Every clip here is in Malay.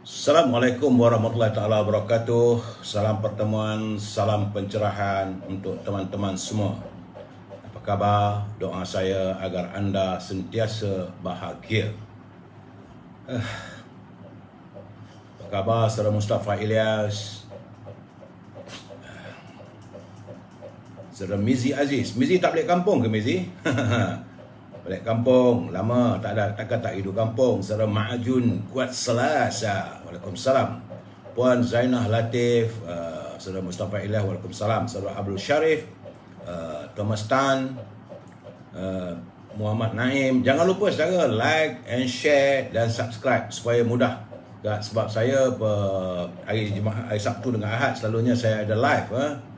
Assalamualaikum warahmatullahi taala wabarakatuh. Salam pertemuan, salam pencerahan untuk teman-teman semua. Apa khabar? Doa saya agar anda sentiasa bahagia. Apa khabar Saudara Mustafa Ilyas? Saudara Mizi Aziz. Mizi tak balik kampung ke Mizi? Balik kampung, lama takkan tak hidup kampung. Saudara Ma'ajun Kuat Selasa, Waalaikumsalam. Puan Zainah Latif, Saudara Mustafa Ilyas, Waalaikumsalam. Saudara Abdul Syarif, Thomas Tan, Muhammad Naim. Jangan lupa saudara like and share dan subscribe supaya mudah. Sebab saya hari Sabtu dengan Ahad selalunya saya ada live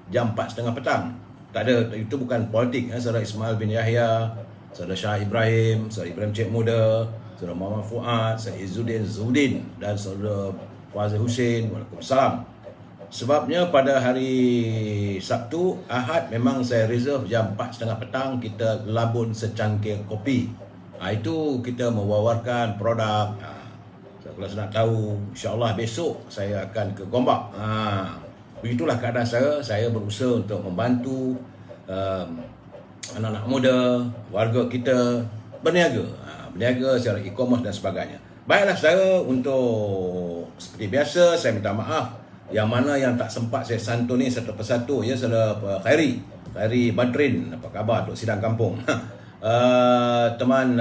jam 4.30 petang. Tak ada, itu bukan politik. Saudara Ismail bin Yahya, Saudara Shah Ibrahim, Saudara Ibrahim Cik Muda, Saudara Muhammad Fuad, Saudara Izzuddin Zudin dan Saudara Fazil Hussein. Waalaikumsalam. Sebabnya pada hari Sabtu, Ahad memang saya reserve jam 4.30 petang kita labun secangkir kopi. Itu kita mewawarkan produk. Kalau saya nak tahu, insyaAllah besok saya akan ke Gombak. Begitulah keadaan saya berusaha untuk membantu anak-anak muda, warga kita berniaga secara e-commerce dan sebagainya. Baiklah saudara, untuk seperti biasa saya minta maaf yang mana yang tak sempat saya santuni satu persatu ya. Saudara Khairi Badrin, apa khabar untuk sidang kampung? Teman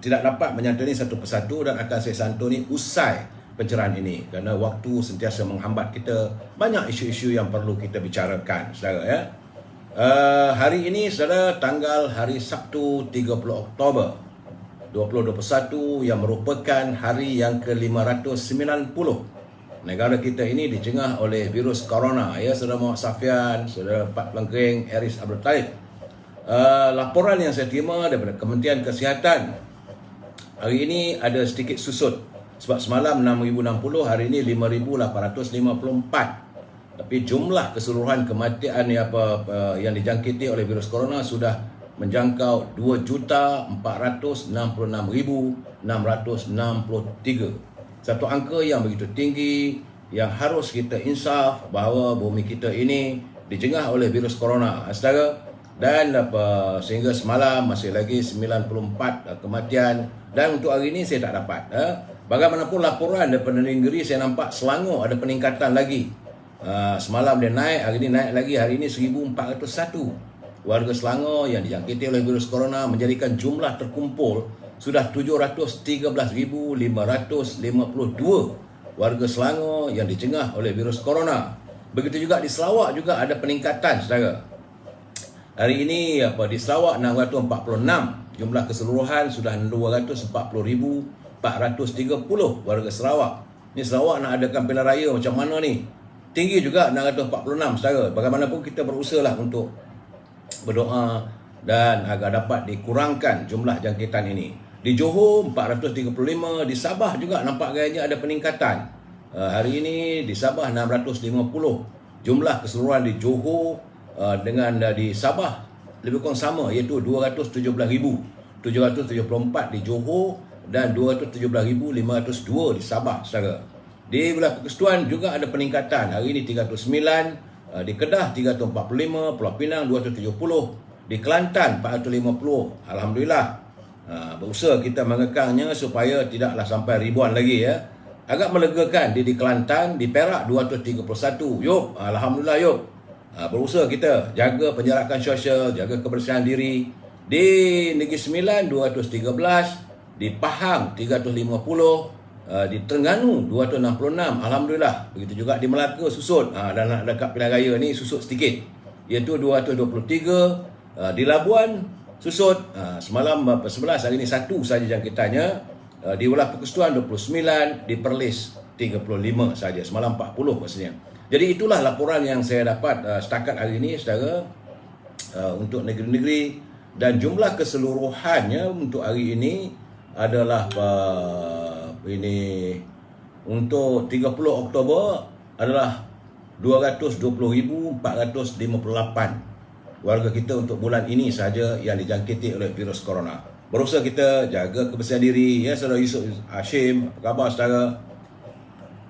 tidak dapat menyantuni satu persatu dan akan saya santuni usai pencerahan ini kerana waktu sentiasa menghambat kita. Banyak isu-isu yang perlu kita bicarakan saudara ya. Hari ini saudara, hari Sabtu 30 Oktober 2021 yang merupakan hari yang ke-590 negara kita ini dicengah oleh virus corona ya. Saudara Muhammad Safian, Saudara Pat Pelengkeng, Aris Abdul Taib. Laporan yang saya terima daripada Kementerian Kesihatan hari ini ada sedikit susut. Sebab semalam 6,060, hari ini 5,854. Tapi jumlah keseluruhan kematian yang dijangkiti oleh virus corona sudah menjangkau 2,466,663. Satu angka yang begitu tinggi yang harus kita insaf bahawa bumi kita ini dijengah oleh virus corona, saudara. Dan sehingga semalam masih lagi 94 kematian dan untuk hari ini saya tak dapat. Bagaimanapun laporan daripada negeri saya nampak Selangor ada peningkatan lagi. Semalam dia naik, hari ini naik lagi, hari ini 1,401 warga Selangor yang dijangkiti oleh virus corona, menjadikan jumlah terkumpul sudah 713,552 warga Selangor yang dicengah oleh virus corona. Begitu juga di Sarawak juga ada peningkatan saudara. Hari ini di Sarawak 646, jumlah keseluruhan sudah 240,430 warga Sarawak. Ni Sarawak nak adakan pilihan raya macam mana ni? Tinggi juga 646 saudara. Bagaimanapun kita berusahalah untuk berdoa dan agar dapat dikurangkan jumlah jangkitan ini. Di Johor 435, di Sabah juga nampak gayanya ada peningkatan. Hari ini di Sabah 650. Jumlah keseluruhan di Johor dengan di Sabah lebih kurang sama, iaitu 217,774 di Johor dan 217,502 di Sabah saudara. Di wilayah Persekutuan juga ada peningkatan. Hari ini 309, di Kedah 345, Pulau Pinang 270, di Kelantan 450. Alhamdulillah. Berusaha kita mengekangnya supaya tidaklah sampai ribuan lagi ya. Agak melegakan di Kelantan, di Perak 231. Yop, alhamdulillah yop. Berusaha kita jaga penjarakan sosial, jaga kebersihan diri. Di Negeri Sembilan 213, di Pahang 350, di Terengganu 266. Alhamdulillah. Begitu juga di Melaka susut. Dan nak dekat pilihan raya ni susut sedikit, iaitu 223. Di Labuan susut. Semalam 11, hari ini 1 saja jangkitannya. Di wilayah Persekutuan 29, di Perlis 35 saja. Semalam 40 maksudnya. Jadi itulah laporan yang saya dapat setakat hari ini saudara, untuk negeri-negeri, dan jumlah keseluruhannya untuk hari ini adalah ini untuk 30 Oktober adalah 220,458 warga kita untuk bulan ini saja yang dijangkiti oleh virus corona. Berusaha kita jaga kebersihan diri ya. Saudara Yusuf Hashim, apa khabar saudara?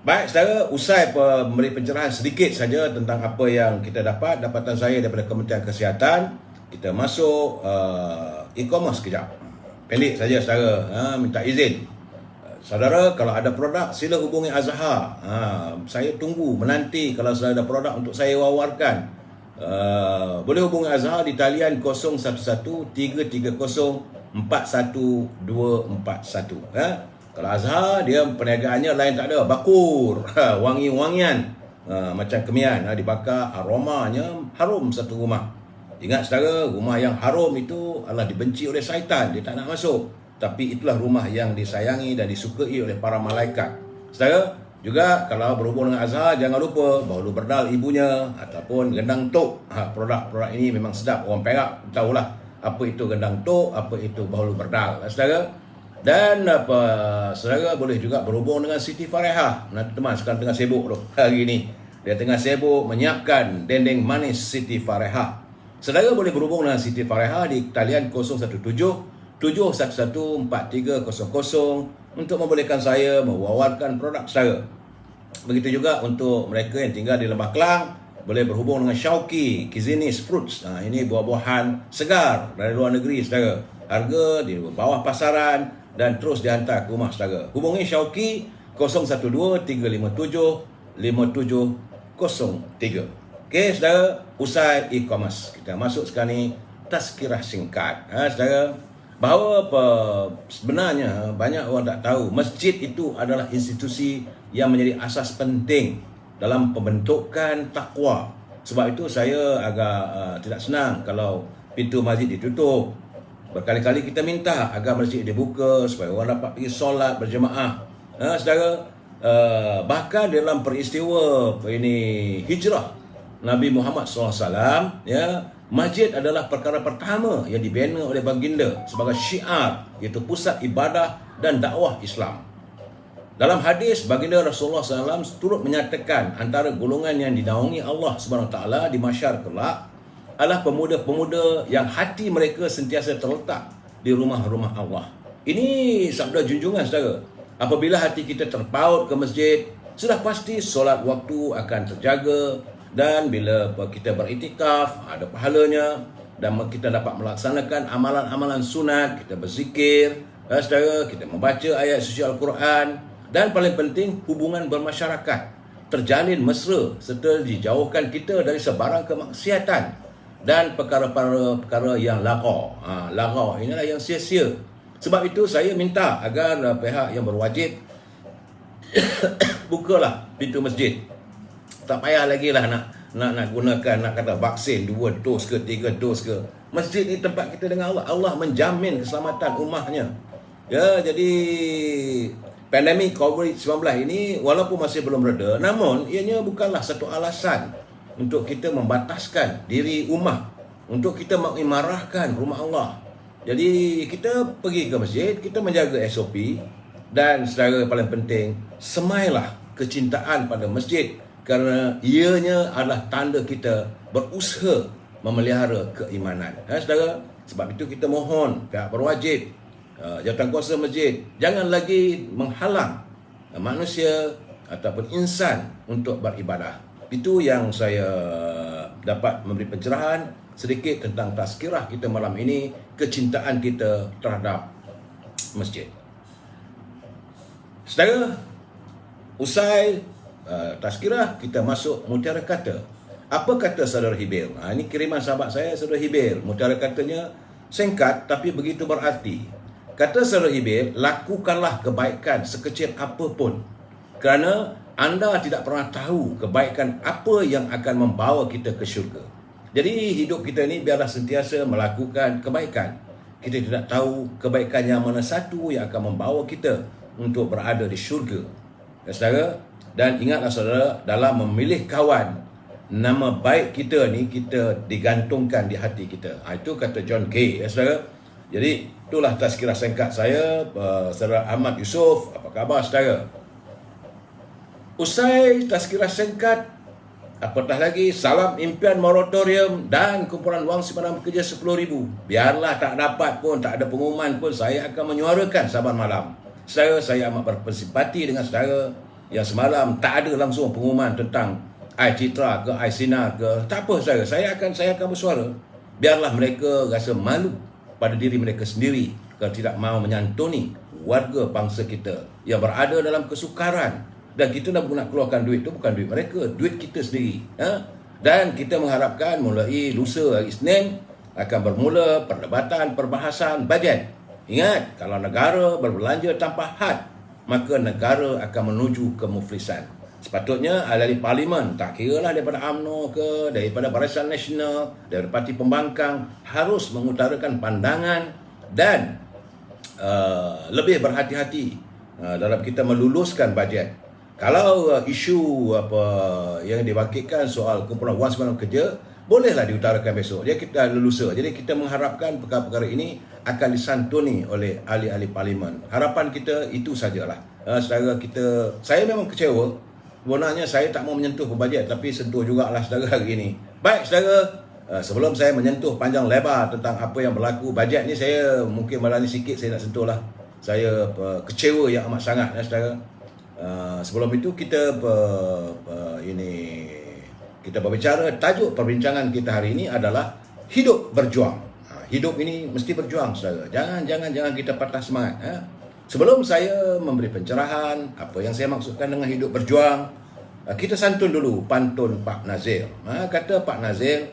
Baik, saudara, usai memberi pencerahan sedikit saja tentang apa yang kita dapatan saya daripada Kementerian Kesihatan, kita masuk e-commerce kejap. Pendek saja saudara, minta izin. Saudara, kalau ada produk, sila hubungi Azhar. Saya tunggu, menanti kalau ada produk untuk saya wawarkan. Boleh hubungi Azhar di talian 011-330-41241. Kalau Azhar, dia perniagaannya lain tak ada. Bakur, wangi-wangian, macam kemian, dibakar, aromanya harum satu rumah. Ingat saudara, rumah yang harum itu adalah dibenci oleh syaitan. Dia tak nak masuk. Tapi itulah rumah yang disayangi dan disukai oleh para malaikat. Saudara, juga kalau berhubung dengan Azhar, jangan lupa bahulu berdal ibunya ataupun gendang tok. Produk-produk ini memang sedap. Orang Perak tahulah apa itu gendang tok, apa itu bahulu berdal. Saudara, dan saudara boleh juga berhubung dengan Siti Farehah. Nanti teman sekarang tengah sibuk tu hari ini. Dia tengah sibuk menyiapkan dendeng manis Siti Farehah. Saudara boleh berhubung dengan Siti Farehah di talian 017-711-4300 untuk membolehkan saya mewawarkan produk saudara. Begitu juga untuk mereka yang tinggal di Lembah Kelang, boleh berhubung dengan Shauki Kizinis Fruits. Ini buah-buahan segar dari luar negeri saudara. Harga di bawah pasaran dan terus dihantar ke rumah saudara. Hubungi Shauki 012-357-5703. Okey saudara, usai e-commerce. Kita masuk sekarang ni tazkirah singkat. Saudara, bahawa sebenarnya banyak orang tak tahu masjid itu adalah institusi yang menjadi asas penting dalam pembentukan takwa. Sebab itu saya agak tidak senang kalau pintu masjid ditutup. Berkali-kali kita minta agar masjid dibuka supaya orang dapat pergi solat berjemaah. Saudara, bahkan dalam peristiwa ini hijrah Nabi Muhammad SAW, masjid adalah perkara pertama yang dibina oleh baginda sebagai syiar, iaitu pusat ibadah dan dakwah Islam. Dalam hadis, baginda Rasulullah SAW turut menyatakan antara golongan yang dinaungi Allah SWT di mahsyar kelak adalah pemuda-pemuda yang hati mereka sentiasa terletak di rumah-rumah Allah. Ini sabda junjungan saudara. Apabila hati kita terpaut ke masjid, sudah pasti solat waktu akan terjaga, dan bila kita beriktikaf ada pahalanya, dan kita dapat melaksanakan amalan-amalan sunat, kita berzikir, saudara, kita membaca ayat suci Al-Quran, dan paling penting hubungan bermasyarakat terjalin mesra serta dijauhkan kita dari sebarang kemaksiatan dan perkara-perkara yang lagau. Lagau inilah yang sia-sia. Sebab itu saya minta agar pihak yang berwajib bukalah pintu masjid. Tak payah lagi lah nak gunakan, nak kata vaksin 2 dos ke 3 dos ke. Masjid ni tempat kita dengan Allah. Allah menjamin keselamatan ummahnya. Ya, jadi pandemik COVID-19 ini walaupun masih belum reda, namun ianya bukanlah satu alasan untuk kita membataskan diri ummah, untuk kita mengimarahkan rumah Allah. Jadi kita pergi ke masjid, kita menjaga SOP, dan secara paling penting, semailah kecintaan pada masjid kerana ianya adalah tanda kita berusaha memelihara keimanan. Saudara, sebab itu kita mohon pihak berwajib, jawatankuasa masjid, jangan lagi menghalang manusia ataupun insan untuk beribadah. Itu yang saya dapat memberi pencerahan sedikit tentang tazkirah kita malam ini, kecintaan kita terhadap masjid. Saudara, usai tazkirah, kita masuk mutiara kata. Apa kata saudara Hibir? Ini kiriman sahabat saya, saudara Hibir. Mutiara katanya singkat tapi begitu berarti. Kata saudara Hibir, lakukanlah kebaikan sekecil apapun, kerana anda tidak pernah tahu kebaikan apa yang akan membawa kita ke syurga. Jadi hidup kita ni biarlah sentiasa melakukan kebaikan. Kita tidak tahu kebaikan yang mana satu yang akan membawa kita untuk berada di syurga. Ya, saudara, dan ingatlah saudara, dalam memilih kawan, nama baik kita ni kita digantungkan di hati kita. Itu kata John Kay, ya saudara. Jadi itulah tazkirah singkat saya, saudara Ahmad Yusof. Apa khabar saudara? Usai tazkirah singkat, apatah lagi salam impian moratorium dan kumpulan wang simpanan bekerja 10,000. Biarlah tak dapat pun, tak ada pengumuman pun, saya akan menyuarakan saban malam. Saya amat bersimpati dengan saudara yang semalam tak ada langsung pengumuman tentang iCitra ke iSinar ke, tak apa saya akan bersuara. Biarlah mereka rasa malu pada diri mereka sendiri kalau tidak mahu menyantuni warga bangsa kita yang berada dalam kesukaran. Dan kita nak keluarkan duit tu bukan duit mereka, duit kita sendiri. Dan kita mengharapkan mulai lusa hari Isnin akan bermula perdebatan perbahasan bajet. Ingat, kalau negara berbelanja tanpa had, maka negara akan menuju kemuflisan. Sepatutnya ahli parlimen, tak kira lah daripada UMNO ke, daripada Barisan Nasional, daripada Parti Pembangkang, harus mengutarakan pandangan dan lebih berhati-hati dalam kita meluluskan bajet. Kalau isu apa yang dibangkitkan soal kumpulan wang semalam kerja, bolehlah diutarakan besok. Jadi kita lusa. Jadi kita mengharapkan perkara-perkara ini akan disantuni oleh ahli-ahli parlimen. Harapan kita itu sajalah. Saudara kita, saya memang kecewa. Sebenarnya saya tak mau menyentuh bajet, tapi sentuh jugalah saudara hari ini. Baik saudara, sebelum saya menyentuh panjang lebar tentang apa yang berlaku bajet ni, saya mungkin malah ni sikit saya nak sentuh lah. Saya kecewa yang amat sangat saudara. Sebelum itu kita kita berbicara, tajuk perbincangan kita hari ini adalah hidup berjuang. Hidup ini mesti berjuang saudara. Jangan kita patah semangat. Sebelum saya memberi pencerahan apa yang saya maksudkan dengan hidup berjuang, kita santun dulu pantun Pak Nazir. Kata Pak Nazir,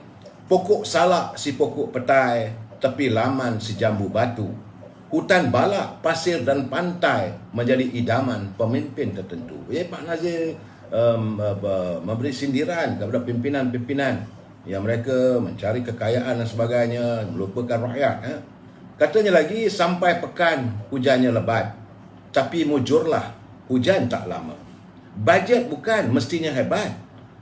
pokok salak si pokok petai, tepi laman si jambu batu. Hutan balak, pasir dan pantai menjadi idaman pemimpin tertentu. Pak Nazir memberi sindiran kepada pimpinan-pimpinan yang mereka mencari kekayaan dan sebagainya, melupakan rakyat. Katanya lagi, sampai pekan hujannya lebat, tapi mujurlah hujan tak lama. Bajet bukan mestinya hebat,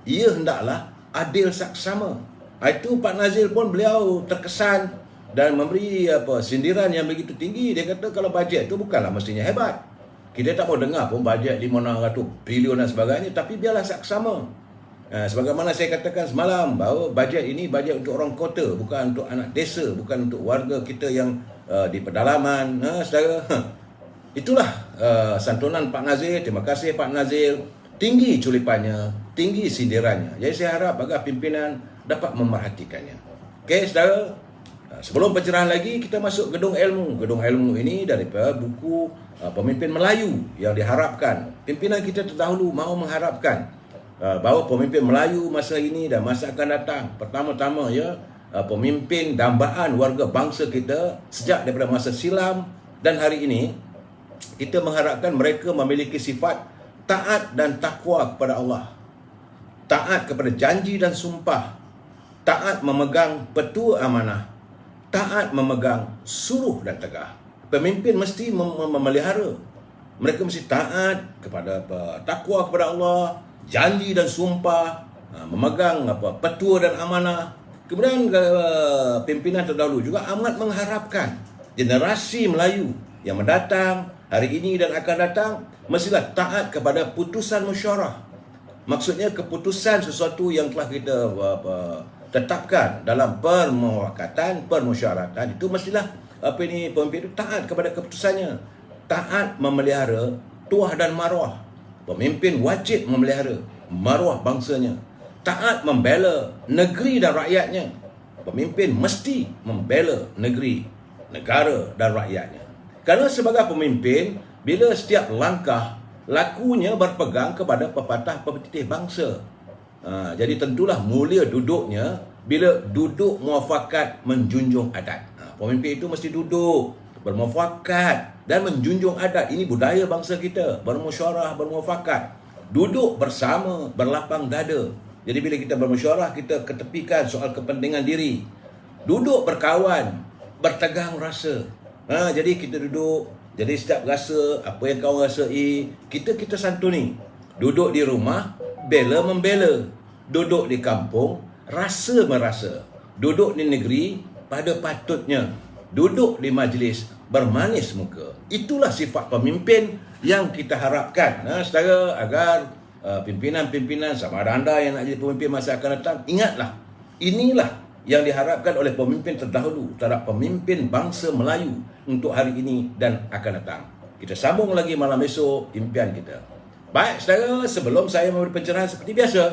ia hendaklah adil saksama. Itu Pak Nazir pun beliau terkesan dan memberi sindiran yang begitu tinggi. Dia kata kalau bajet itu bukanlah mestinya hebat. Kita tak mau dengar pun bajet 500 bilion dan sebagainya, tapi biarlah saksama. Sebagaimana saya katakan semalam, bahawa bajet ini bajet untuk orang kota, bukan untuk anak desa, bukan untuk warga kita yang di pedalaman. Saudara, itulah santunan Pak Nazir. Terima kasih Pak Nazir. Tinggi culipannya, tinggi sindirannya. Jadi saya harap agar pimpinan dapat memerhatikannya. Okey saudara, sebelum pencerahan lagi, kita masuk gedung ilmu. Gedung ilmu ini daripada buku Pemimpin Melayu yang diharapkan. Pimpinan kita terdahulu mahu mengharapkan bahawa pemimpin Melayu masa ini dan masa akan datang, pertama-tama pemimpin dambaan warga bangsa kita sejak daripada masa silam dan hari ini, kita mengharapkan mereka memiliki sifat taat dan takwa kepada Allah, taat kepada janji dan sumpah, taat memegang petua amanah, taat memegang suruh dan tegah. Pemimpin mesti memelihara. Mereka mesti taat kepada takwa kepada Allah, janji dan sumpah, memegang petua dan amanah. Kemudian pimpinan terdahulu juga amat mengharapkan generasi Melayu yang mendatang, hari ini dan akan datang, mestilah taat kepada putusan musyawarah. Maksudnya keputusan sesuatu yang telah kita tetapkan dalam permuafakatan, permusyawaratan, itu mestilah pemimpin itu taat kepada keputusannya. Taat memelihara tuah dan maruah. Pemimpin wajib memelihara maruah bangsanya. Taat membela negeri dan rakyatnya. Pemimpin mesti membela negeri, negara dan rakyatnya. Kerana sebagai pemimpin, bila setiap langkah lakunya berpegang kepada pepatah pepetitih bangsa. Jadi tentulah mulia duduknya bila duduk muafakat menjunjung adat. Pemimpin itu mesti duduk bermuafakat dan menjunjung adat. Ini budaya bangsa kita, bermusyawarah, bermuafakat, duduk bersama, berlapang dada. Jadi bila kita bermusyawarah, kita ketepikan soal kepentingan diri. Duduk berkawan, bertegang rasa. Jadi kita duduk, jadi setiap rasa, apa yang kau rasai, kita santuni. Duduk di rumah, bela membela. Duduk di kampung, rasa merasa. Duduk di negeri, pada patutnya. Duduk di majlis, bermanis muka. Itulah sifat pemimpin yang kita harapkan, saudara, agar pimpinan-pimpinan, sama ada anda yang nak jadi pemimpin masa akan datang, ingatlah, inilah yang diharapkan oleh pemimpin terdahulu terhadap pemimpin bangsa Melayu untuk hari ini dan akan datang. Kita sambung lagi malam esok impian kita. Baik, saudara, sebelum saya memberi pencerahan seperti biasa,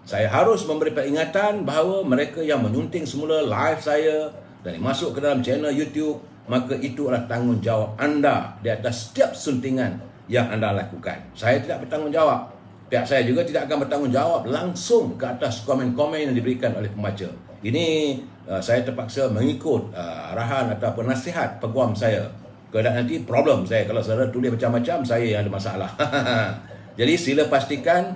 saya harus memberi peringatan bahawa mereka yang menyunting semula live saya dan masuk ke dalam channel YouTube, maka itu adalah tanggungjawab anda di atas setiap suntingan yang anda lakukan. Saya tidak bertanggungjawab. Pihak saya juga tidak akan bertanggungjawab langsung ke atas komen-komen yang diberikan oleh pembaca. Ini saya terpaksa mengikut arahan ataupun nasihat peguam saya. Kerana nanti problem saya kalau saudara tulis macam-macam, saya yang ada masalah. Jadi sila pastikan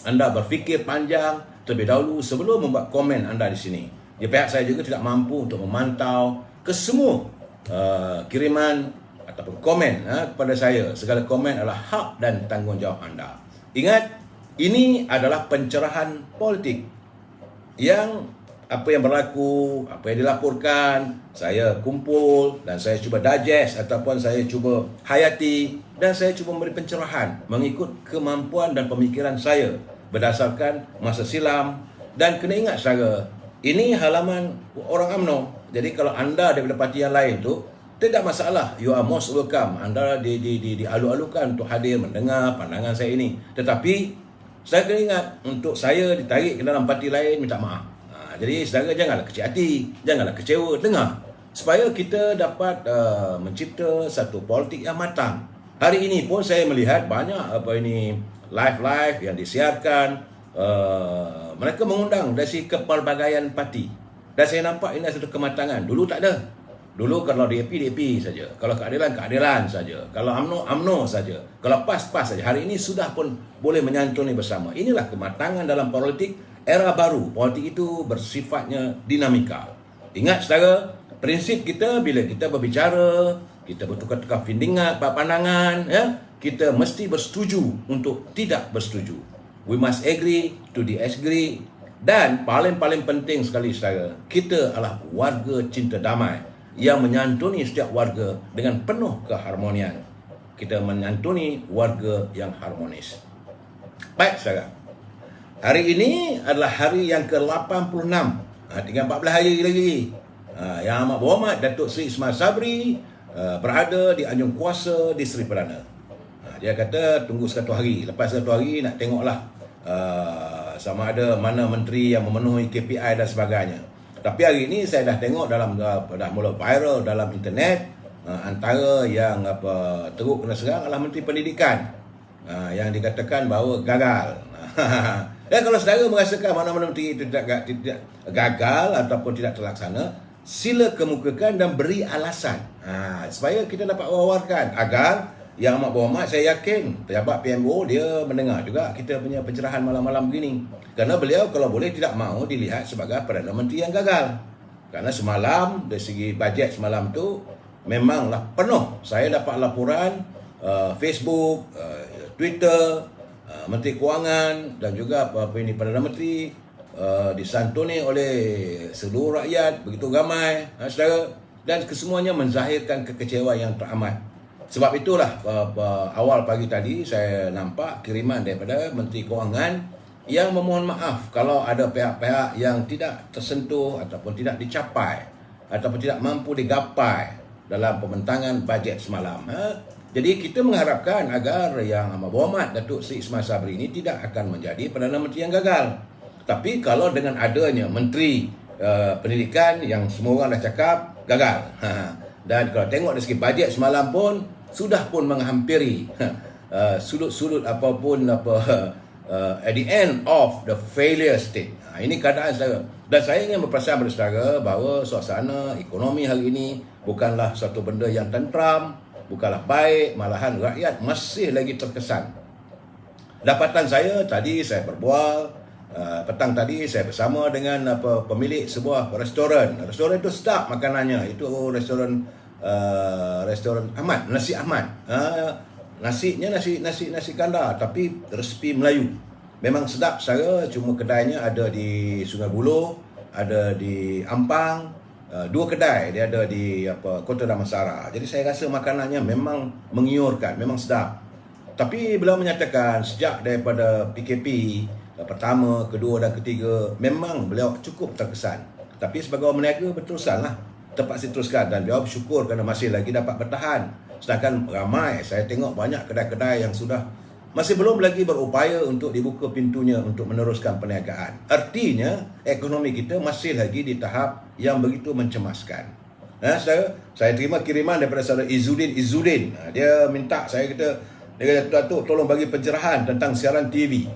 anda berfikir panjang terlebih dahulu sebelum membuat komen anda di sini. Di pihak saya juga tidak mampu untuk memantau ke semua kiriman ataupun komen kepada saya. Segala komen adalah hak dan tanggungjawab anda. Ingat, ini adalah pencerahan politik yang apa yang berlaku, apa yang dilaporkan, saya kumpul dan saya cuba digest ataupun saya cuba hayati dan saya cuba memberi pencerahan mengikut kemampuan dan pemikiran saya berdasarkan masa silam. Dan kena ingat saudara, ini halaman orang UMNO. Jadi kalau anda daripada parti yang lain tu, tidak masalah, you are most welcome. Anda dialu-alukan untuk hadir mendengar pandangan saya ini. Tetapi saya kena ingat, untuk saya ditarik ke dalam parti lain, minta maaf. Jadi saudara janganlah kecil hati, janganlah kecewa, dengar supaya kita dapat mencipta satu politik yang matang. Hari ini pun saya melihat banyak live yang disiarkan, mereka mengundang dari kepelbagaian parti. Dan saya nampak ini satu kematangan. Dulu tak ada. Dulu kalau DAP saja, kalau keadilan saja, kalau UMNO saja, kalau PAS saja. Hari ini sudah pun boleh menyantuni bersama. Inilah kematangan dalam politik era baru. Politik itu bersifatnya dinamika. Ingat saudara, prinsip kita bila kita berbicara, kita bertukar-tukar pandangan, kita mesti bersetuju untuk tidak bersetuju. We must agree to disagree. Dan paling penting sekali saudara, kita adalah warga cinta damai yang menyantuni setiap warga dengan penuh keharmonian. Kita menyantuni warga yang harmonis. Baik saudara, hari ini adalah hari yang ke-86. Tinggal 14 hari lagi. Yang Amat Berhormat Datuk Seri Ismail Sabri berada di Anjung Kuasa di Seri Perdana. Dia kata tunggu 1 hari. Lepas 1 hari nak tengoklah sama ada mana menteri yang memenuhi KPI dan sebagainya. Tapi hari ini saya dah tengok dah mula viral dalam internet, antara yang teruk kena serang adalah Menteri Pendidikan yang dikatakan bahawa gagal. Dan kalau saudara merasakan mana-mana menteri itu tidak gagal ataupun tidak terlaksana, sila kemukakan dan beri alasan supaya kita dapat wawarkan agar Yang Amat Berhormat, saya yakin pejabat PMO dia mendengar juga kita punya pencerahan malam-malam begini. Kerana beliau kalau boleh tidak mahu dilihat sebagai Perdana Menteri yang gagal. Kerana semalam dari segi bajet semalam tu memanglah penuh. Saya dapat laporan Facebook, Twitter, Menteri Kewangan dan juga Perdana Menteri disantuni oleh seluruh rakyat begitu ramai, saudara, dan kesemuanya menzahirkan kekecewaan yang teramat. Sebab itulah awal pagi tadi saya nampak kiriman daripada Menteri Kewangan yang memohon maaf kalau ada pihak-pihak yang tidak tersentuh ataupun tidak dicapai ataupun tidak mampu digapai dalam pembentangan bajet semalam. Jadi kita mengharapkan agar Yang Amat Berhormat Datuk Seri Ismail Sabri ini tidak akan menjadi Perdana Menteri yang gagal. Tapi kalau dengan adanya Menteri Pendidikan yang semua orang dah cakap gagal. Dan kalau tengok dari segi bajet semalam pun sudah pun menghampiri sudut-sudut apapun at the end of the failure state. Ini keadaan saudara. Dan saya ingin berpesan kepada saudara bahawa suasana ekonomi hari ini bukanlah satu benda yang tentram, bukanlah baik, malahan rakyat masih lagi terkesan. Dapatan saya tadi saya berbual, petang tadi saya bersama dengan pemilik sebuah restoran. Restoran itu sedap makanannya. Itu restoran Ahmad, Nasi Ahmad. Nasinya nasi kandar tapi resipi Melayu. Memang sedap saya, cuma kedainya ada di Sungai Buloh, ada di Ampang, 2 kedai dia ada di Kota Damansara. Jadi saya rasa makanannya memang mengiurkan, memang sedap. Tapi beliau menyatakan sejak daripada PKP pertama, kedua dan ketiga memang beliau cukup terkesan. Tapi sebagai orang meniaga berterusanlah, terpaksa teruskan, dan beliau bersyukur kerana masih lagi dapat bertahan. Sedangkan ramai, saya tengok banyak kedai-kedai yang sudah masih belum lagi berupaya untuk dibuka pintunya untuk meneruskan perniagaan. Artinya, ekonomi kita masih lagi di tahap yang begitu mencemaskan. Saya terima kiriman daripada saudara Izzuddin. Dia minta dia kata, Datuk, tolong bagi pencerahan tentang siaran TV.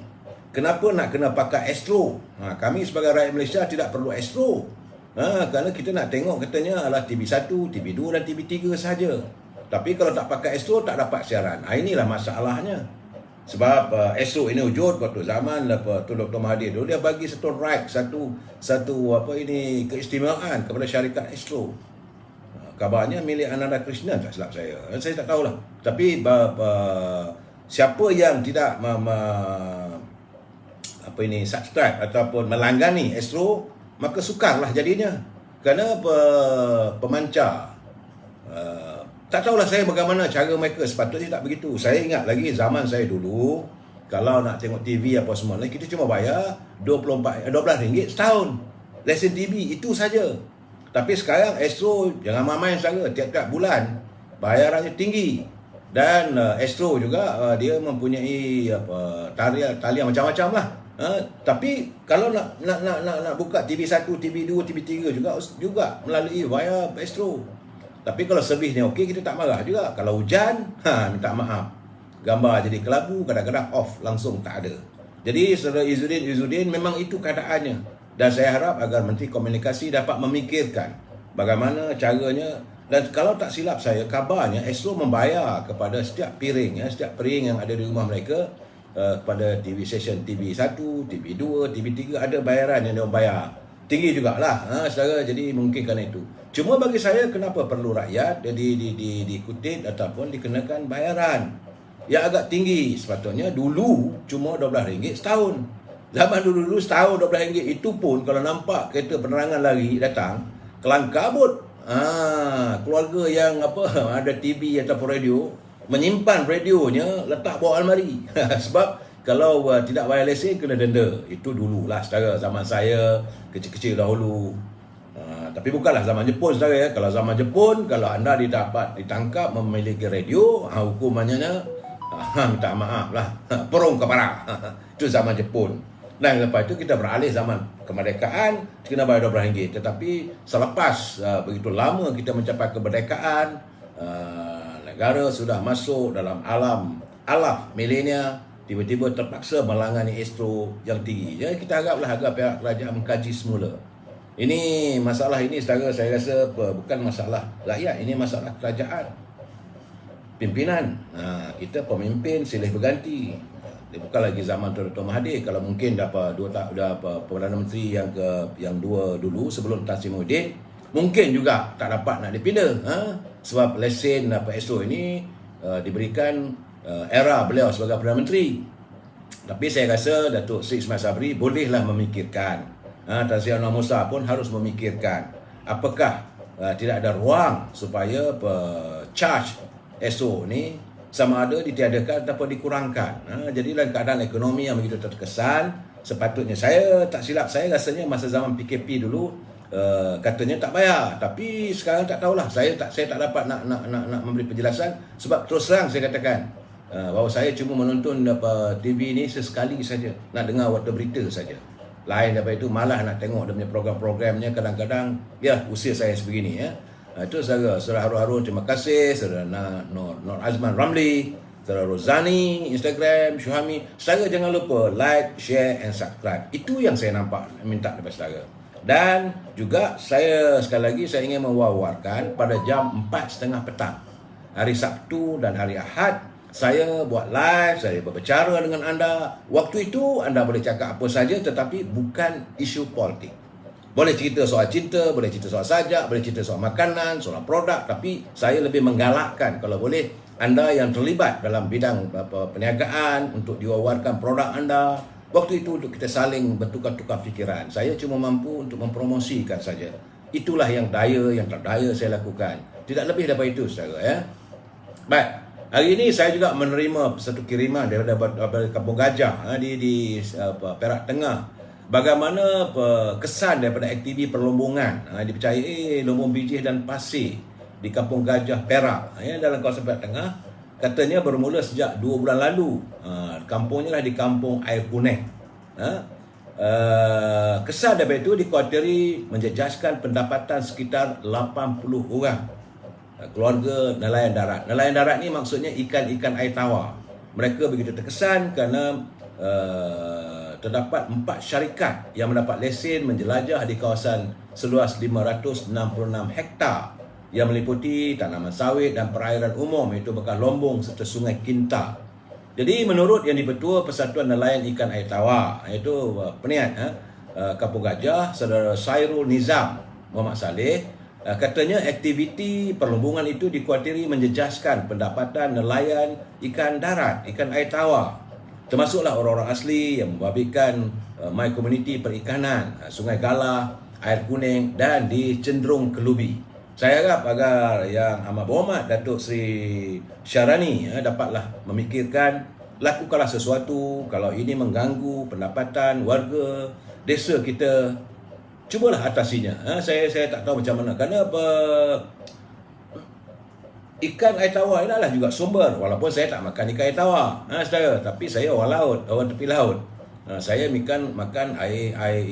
Kenapa nak kena pakai Astro? Kami sebagai rakyat Malaysia tidak perlu Astro. Kerana kita nak tengok katanya adalah TV1, TV2 dan TV3 sahaja. Tapi kalau tak pakai Astro tak dapat siaran. Inilah masalahnya. Sebab Astro ini wujud waktu zaman Dr. Mahathir dulu, dia bagi satu right, satu keistimewaan kepada syarikat Astro. Kabarnya milik Ananda Krishnan, tak silap saya. Saya tak tahulah. Tapi siapa yang tidak subscribe ataupun melanggani Astro, maka sukarlah jadinya. Kerana pemancar tak tahulah saya bagaimana cara mereka, sepatutnya tak begitu. Saya ingat lagi zaman saya dulu, kalau nak tengok TV apa semua, kita cuma bayar RM12 setahun. Lesen TV itu saja. Tapi sekarang Astro jangan main-main saja, tiap-tiap bulan bayarannya tinggi. Dan Astro juga dia mempunyai talian macam-macam lah. Tapi kalau nak buka TV1, TV2, TV3 juga melalui via Astro. Tapi kalau servisnya okey, kita tak marah juga. Kalau hujan, minta maaf. Gambar jadi kelabu, kadang-kadang off, langsung tak ada. Jadi saudara Izzuddin memang itu keadaannya. Dan saya harap agar Menteri Komunikasi dapat memikirkan bagaimana caranya. Dan kalau tak silap saya, kabarnya Astro membayar kepada setiap piring yang ada di rumah mereka, kepada TV station TV1, TV2, TV3 ada bayaran yang dia bayar. Tinggi jugalah, saudara. Jadi mungkin kerana itu. Cuma bagi saya, kenapa perlu rakyat dikutip ataupun dikenakan bayaran yang agak tinggi? Sepatutnya dulu cuma RM12 setahun. Zaman dulu setahun RM12, itu pun kalau nampak kereta penerangan lari datang, kelang kabut. Keluarga yang ada TV ataupun radio, menyimpan radionya letak bawah almari. Sebab kalau tidak bayar lesen kena denda. Itu dululah saudara, zaman saya kecil-kecil dahulu. Tapi bukanlah zaman Jepun saudara ya. Kalau zaman Jepun, kalau anda ditangkap memiliki radio, hukumannya minta maaf lah, perung kepala. Itu zaman Jepun. Dan lepas itu kita beralih zaman kemerdekaan, kena bayar RM12. Tetapi selepas begitu lama kita mencapai kemerdekaan, negara sudah masuk dalam alaf milenia, tiba-tiba terpaksa melangani Astro yang tinggi. Jadi kita haraplah agar pihak kerajaan mengkaji semula. Ini masalah ini saudara, saya rasa bukan masalah rakyat, ini masalah kerajaan. Pimpinan, kita pemimpin silih berganti. Dia bukan lagi zaman Dr. Mahathir. Kalau mungkin dapat Perdana Menteri yang dua dulu sebelum Tan Sri Muhyiddin, mungkin juga tak dapat nak dipindah. Sebab lesen Astro ini diberikan era beliau sebagai Perdana Menteri. Tapi saya rasa Datuk Seri Ismail Sabri bolehlah memikirkan. Tan Sri Anwar Musa pun harus memikirkan apakah tidak ada ruang supaya charge Astro ni sama ada ditiadakan ataupun dikurangkan. Jadi dalam keadaan ekonomi yang begitu terkesan, sepatutnya saya tak silap saya rasanya masa zaman PKP dulu katanya tak bayar. Tapi sekarang tak tahulah. Saya tak dapat nak memberi penjelasan sebab terus terang saya katakan bahawa saya cuma menonton TV ni sesekali saja, nak dengar warta berita saja. Lain daripada itu malah nak tengok dia punya program-programnya. Kadang-kadang ya usia saya sebegini ya. Itu saudara Harun, terima kasih. Saudara Nur Azman Ramli, saudara Rozani, Instagram, Syuhami. Saudara jangan lupa like, share and subscribe. Itu yang saya minta daripada saudara. Dan juga saya sekali lagi saya ingin mewawarkan pada jam 4.30 petang hari Sabtu dan hari Ahad, saya buat live, saya berbicara dengan anda. Waktu itu anda boleh cakap apa saja tetapi bukan isu politik. Boleh cerita soal cinta, boleh cerita soal sajak, boleh cerita soal makanan, soal produk. Tapi saya lebih menggalakkan kalau boleh anda yang terlibat dalam bidang perniagaan untuk diwawarkan produk anda. Waktu itu untuk kita saling bertukar-tukar fikiran. Saya cuma mampu untuk mempromosikan saja. Itulah yang terdaya saya lakukan. Tidak lebih daripada itu saudara ya. Baik. Hari ini saya juga menerima satu kiriman daripada Kampung Gajah di Perak Tengah. Bagaimana kesan daripada aktiviti perlombongan dipercayai lombong bijih dan pasir di Kampung Gajah Perak dalam kawasan Perak Tengah. katanya bermula sejak 2 bulan lalu. Kampungnya lah di Kampung Air Kuning. Kesan daripada itu dikuatiri menjejaskan pendapatan sekitar 80 orang keluarga nelayan darat. Nelayan darat ni maksudnya ikan-ikan air tawar. Mereka begitu terkesan kerana terdapat 4 syarikat yang mendapat lesen menjelajah di kawasan seluas 566 hektar yang meliputi tanaman sawit dan perairan umum iaitu bekas Lombong serta Sungai Kinta. Jadi menurut Yang di-Pertua Persatuan Nelayan Ikan Air Tawar, iaitu peniat Kampung Gajah, Saudara Sairul Nizam Muhammad Saleh, katanya aktiviti perlumbungan itu dikuatiri menjejaskan pendapatan nelayan ikan darat, ikan air tawar. Termasuklah orang-orang asli yang membabitkan My Community Perikanan, Sungai Galah, Air Kuning dan di Cenderung Kelubi. Saya harap agar Yang Amat Berhormat Datuk Seri Syarani dapatlah memikirkan, lakukanlah sesuatu kalau ini mengganggu pendapatan warga desa kita. Cubalah atasinya. Saya tak tahu macam mana. Kerana ikan air tawar ini adalah juga sumber. Walaupun saya tak makan ikan air tawar, saudara, tapi saya orang laut, orang tepi laut. Saya makan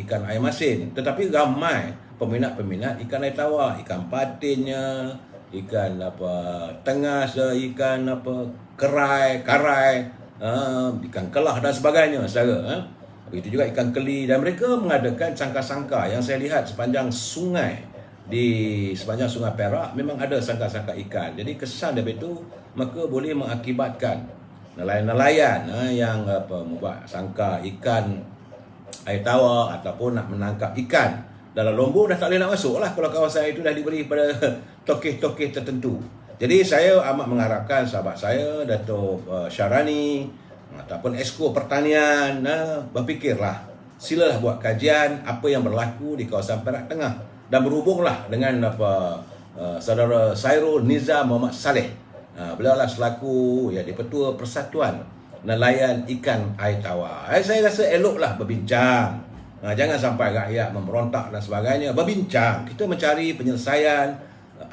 ikan air masin. Tetapi ramai peminat-peminat ikan air tawar, ikan patinnya, ikan tengas, ikan karai, ikan kelah dan sebagainya, saudara. Begitu juga ikan keli, dan mereka mengadakan sangka-sangka yang saya lihat sepanjang sungai, di sepanjang Sungai Perak memang ada sangka-sangka ikan. Jadi kesan daripada itu maka boleh mengakibatkan nelayan-nelayan yang membuat sangka ikan air tawar ataupun nak menangkap ikan dalam Lombong dah tak boleh nak masuk lah kalau kawasan itu dah diberi pada tokeh-tokeh tertentu. Jadi saya amat mengharapkan sahabat saya Datuk Syarani ataupun Esko Pertanian berfikirlah, silalah buat kajian apa yang berlaku di kawasan Perak Tengah dan berhubunglah dengan Saudara Sairul Nizam Muhammad Saleh. Beliau lah selaku di-Pertua Persatuan Nelayan Ikan Air Tawar. Saya rasa eloklah berbincang. Jangan sampai rakyat memberontak dan sebagainya. Berbincang, kita mencari penyelesaian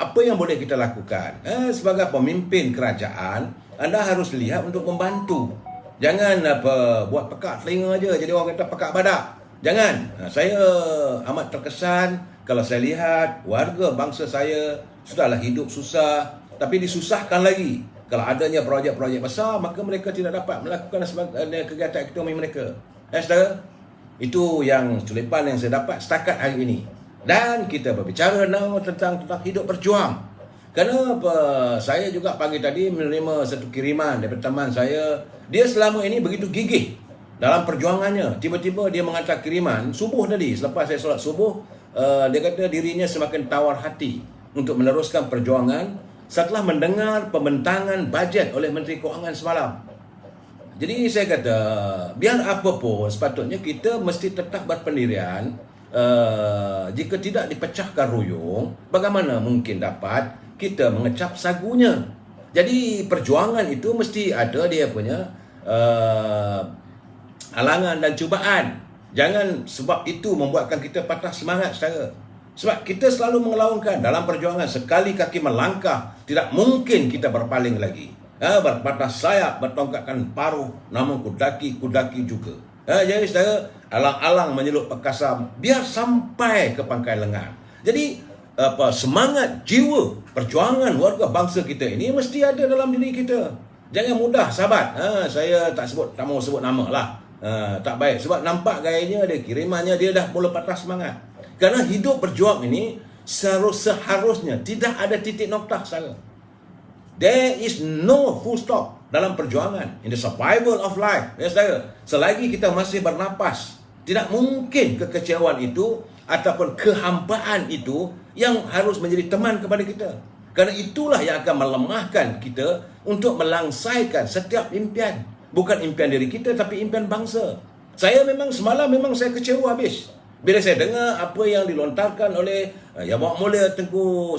apa yang boleh kita lakukan. Sebagai pemimpin kerajaan, anda harus lihat untuk membantu. Jangan buat pekak telinga aja, jadi orang kata pekak badak. Jangan. Saya amat terkesan kalau saya lihat warga bangsa saya sudahlah hidup susah, tapi disusahkan lagi. Kalau adanya projek-projek besar, maka mereka tidak dapat melakukan kegiatan ekonomi mereka. Saudara, itu yang culipan yang saya dapat setakat hari ini. Dan kita berbicara tentang hidup berjuang. Kerana saya juga pagi tadi menerima satu kiriman daripada teman saya. Dia selama ini begitu gigih dalam perjuangannya. Tiba-tiba dia menghantar kiriman subuh tadi, selepas saya solat subuh. Dia kata dirinya semakin tawar hati untuk meneruskan perjuangan setelah mendengar pembentangan bajet oleh Menteri Kewangan semalam. Jadi saya kata, biar apa pun sepatutnya kita mesti tetap berpendirian. Jika tidak dipecahkan ruyung, bagaimana mungkin dapat kita mengecap sagunya? Jadi perjuangan itu mesti ada dia punya halangan dan cubaan. Jangan sebab itu membuatkan kita patah semangat, saudara. Sebab kita selalu mengelaungkan dalam perjuangan, sekali kaki melangkah, tidak mungkin kita berpaling lagi. Berpatah sayap, bertongkatkan paruh, namun kudaki juga. Jadi saudara, alang-alang menyelut perkasa biar sampai ke pangkai lengan. Jadi semangat jiwa perjuangan warga bangsa kita ini mesti ada dalam diri kita. Jangan mudah, sahabat. Saya tak mau sebut nama lah. Tak baik sebab nampak gayanya dia, kirimannya dia dah mula patah semangat. Kerana hidup berjuang ini seharusnya tidak ada titik noktah, saudara. There is no full stop dalam perjuangan, in the survival of life. Saudara, selagi kita masih bernapas, tidak mungkin kekecewaan itu ataupun kehampaan itu yang harus menjadi teman kepada kita. Kerana itulah yang akan melemahkan kita untuk melangsaikan setiap impian. Bukan impian diri kita, tapi impian bangsa. Saya semalam saya kecewa habis bila saya dengar apa yang dilontarkan oleh Yang Mulia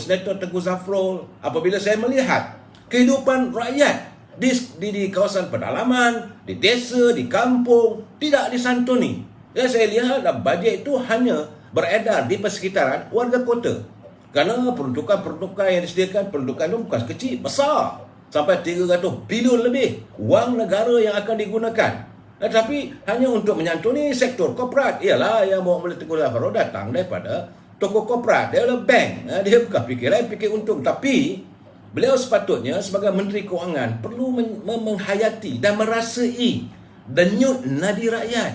Senator Tengku Zafrul. Apabila saya melihat kehidupan rakyat di kawasan pedalaman, di desa, di kampung tidak disantuni. Saya lihat bajet itu hanya beredar di persekitaran warga kota. Kerana peruntukan yang disediakan, peruntukan itu bukan kecil, besar. sampai 300 bilion lebih wang negara yang akan digunakan. Tetapi hanya untuk menyantuni sektor korporat. Ialah yang boleh Tengku Zafar datang daripada toko korporat. Dia adalah bank. Dia bukan fikir untung. Tapi beliau sepatutnya sebagai Menteri Kewangan perlu menghayati dan merasai denyut nadi rakyat.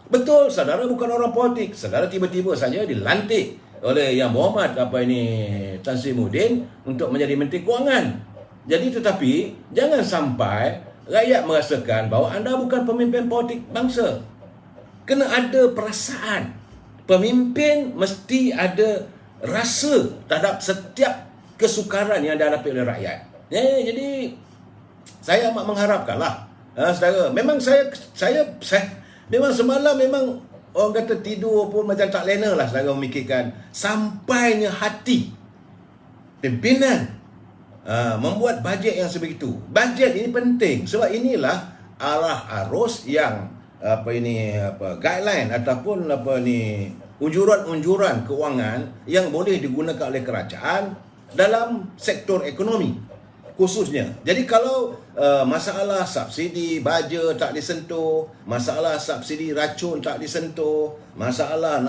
Betul, saudara bukan orang politik. Saudara tiba-tiba saja dilantik oleh Yang Berhormat Tan Sri Muhyiddin untuk menjadi Menteri Kewangan. Jadi tetapi jangan sampai rakyat merasakan bahawa anda bukan pemimpin politik bangsa. Kena ada perasaan. Pemimpin mesti ada rasa terhadap setiap kesukaran yang dihadapi oleh rakyat. Jadi saya amat mengharapkanlah, saudara. Memang saya memang semalam memang orang kata tidur pun macam tak lena lah, saudara, memikirkan sampainya hati pimpinan membuat bajet yang sebegitu. Bajet ini penting sebab inilah arah arus yang guideline ataupun unjuran-unjuran kewangan yang boleh digunakan oleh kerajaan dalam sektor ekonomi khususnya. Jadi kalau masalah subsidi baja tak disentuh, masalah subsidi racun tak disentuh, masalah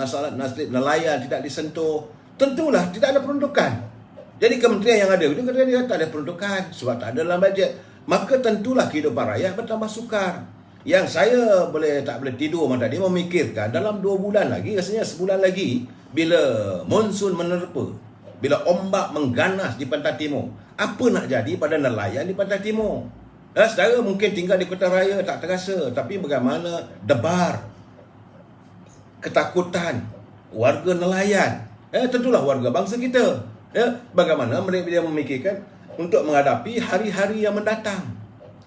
nelayan tidak disentuh, tentulah tidak ada peruntukan. Jadi kementerian yang ada itu dia tak ada peruntukan sebab tak ada dalam bajet. Maka tentulah kehidupan rakyat bertambah sukar. Yang saya tak boleh tidur malam tadi memikirkan dalam 2 bulan lagi, rasanya sebulan lagi, bila monsun menerpa, bila ombak mengganas di pantai timur, apa nak jadi pada nelayan di pantai timur? Saudara mungkin tinggal di kota raya tak terasa, tapi bagaimana debar, ketakutan warga nelayan, tentulah warga bangsa kita. Bagaimana mereka memikirkan untuk menghadapi hari-hari yang mendatang.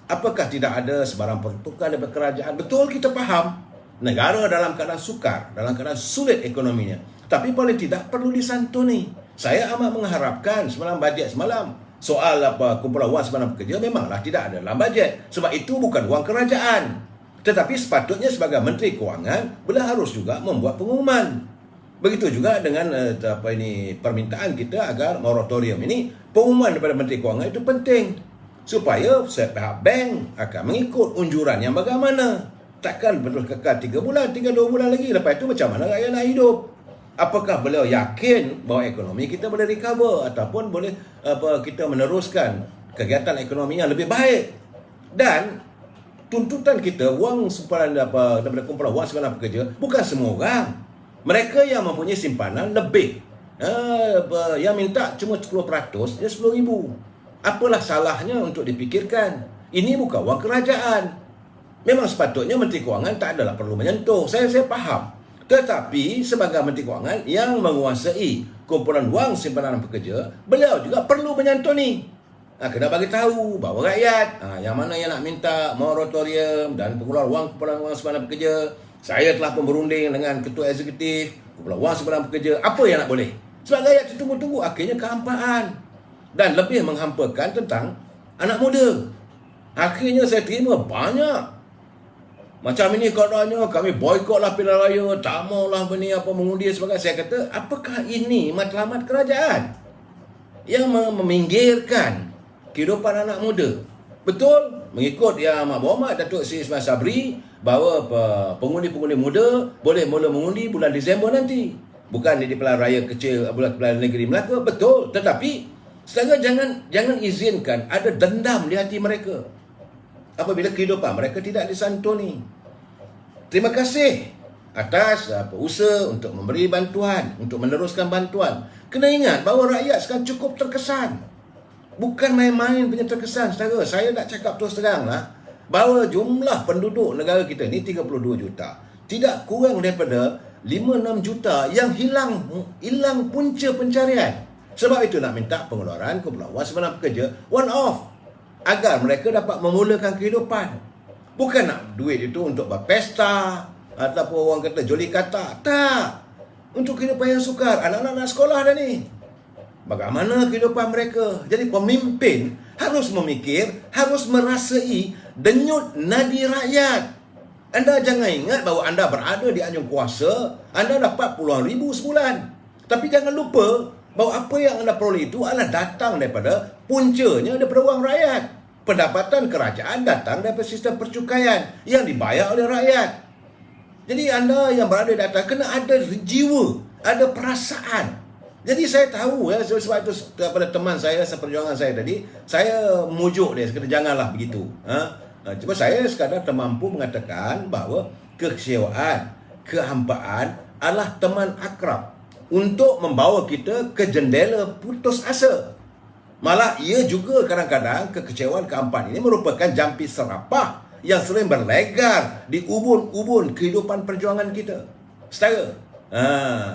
Apakah tidak ada sebarang peruntukan daripada kerajaan? Betul, kita faham negara dalam keadaan sukar, dalam keadaan sulit ekonominya, tapi paling tidak perlu disantuni. Saya amat mengharapkan bajet semalam soal kumpulan wang simpanan pekerja memanglah tidak ada dalam bajet, sebab itu bukan wang kerajaan. Tetapi sepatutnya sebagai Menteri Kewangan beliau harus juga membuat pengumuman. Begitu juga dengan permintaan kita agar moratorium ini, pengumuman daripada Menteri Kewangan itu penting supaya pihak bank akan mengikut unjuran yang bagaimana. Takkan betul kekal 3 bulan, tinggal 2 bulan lagi. Lepas itu macam mana rakyat nak hidup? Apakah beliau yakin bahawa ekonomi kita boleh recover ataupun boleh kita meneruskan kegiatan ekonomi yang lebih baik? Dan tuntutan kita wang simpanan daripada kumpulan wang simpanan pekerja bukan semua orang. Mereka yang mempunyai simpanan lebih, yang minta cuma 10%, dia 10,000. Apalah salahnya untuk dipikirkan? Ini bukan wang kerajaan. Memang sepatutnya Menteri Kewangan tak adalah perlu menyentuh. Saya faham. Tetapi sebagai Menteri Kewangan yang menguasai kumpulan wang simpanan pekerja, beliau juga perlu menyantuni. Kena bagi tahu bahawa rakyat yang mana yang nak minta moratorium dan pengeluaran kumpulan wang simpanan pekerja, saya telah pun berunding dengan Ketua Eksekutif kumpulan wang simpanan pekerja, apa yang nak boleh. Sebab rakyat tunggu-tunggu akhirnya kehampaan dan lebih menghampakan tentang anak muda. Akhirnya saya terima banyak macam ini keadaannya, kami boykotlah pilihan raya, tak maulah mengundi sebagainya. Saya kata, apakah ini matlamat kerajaan yang meminggirkan kehidupan anak muda? Betul, mengikut Yang Berhormat Datuk Seri Ismail Sabri, bahawa pengundi-pengundi muda boleh mula mengundi bulan Disember nanti. Bukan di pilihan raya kecil, pilihan negeri Melaka. Betul, tetapi saudara jangan izinkan ada dendam di hati mereka apabila kehidupan mereka tidak disantuni. Terima kasih atas usaha untuk memberi bantuan, untuk meneruskan bantuan. Kena ingat bahawa rakyat sekarang cukup terkesan. Bukan main-main punya terkesan, saudara. Saya nak cakap terus teranglah bahawa jumlah penduduk negara kita ni 32 juta. Tidak kurang daripada 5-6 juta yang hilang punca pencarian. Sebab itu nak minta pengeluaran kumpulan wang simpanan pekerja one off agar mereka dapat memulakan kehidupan. Bukan nak duit itu untuk berpesta ataupun orang kata joli kata. Tak. Untuk kehidupan yang sukar. Anak-anak nak sekolah dah ni. Bagaimana kehidupan mereka? Jadi pemimpin harus memikir, harus merasai denyut nadi rakyat. Anda jangan ingat bahawa anda berada di anjung kuasa, anda dapat puluhan ribu sebulan. Tapi jangan lupa bahawa apa yang anda peroleh itu adalah datang daripada puncanya daripada wang rakyat. Pendapatan kerajaan datang daripada sistem percukaian yang dibayar oleh rakyat. Jadi anda yang berada di atas kena ada jiwa, ada perasaan. Jadi saya tahu ya, sebab itu kepada teman saya seperjuangan saya tadi, saya mujuk dia sekadar janganlah begitu. Cuma saya sekadar termampu mengatakan bahawa kekecewaan, kehampaan adalah teman akrab untuk membawa kita ke jendela putus asa. Malah ia juga kadang-kadang kekecewaan, kehampaan ini merupakan jampi serapah yang sering berlegar di ubun-ubun kehidupan perjuangan kita. Setara.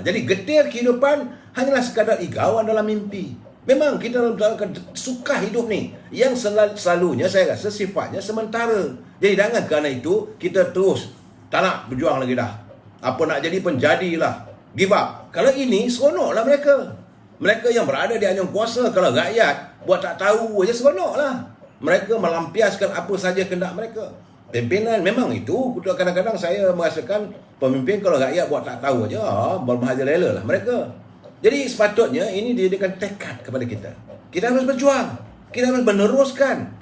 Jadi getir kehidupan hanyalah sekadar igauan dalam mimpi. Memang kita dalam suka hidup ni yang selalunya saya rasa sifatnya sementara. Jadi jangan kerana itu kita terus tak nak berjuang lagi dah. Apa nak jadi pun jadilah. Give up. Kalau ini seronoklah mereka. Mereka yang berada di anjung kuasa, kalau rakyat buat tak tahu aja seronoklah. Mereka melampiaskan apa saja kehendak mereka. Pimpinan memang itu, kadang-kadang saya merasakan pemimpin kalau rakyat buat tak tahu aja, berbahagia rela lah mereka. Jadi sepatutnya ini dijadikan tekad kepada kita. Kita harus berjuang. Kita harus meneruskan.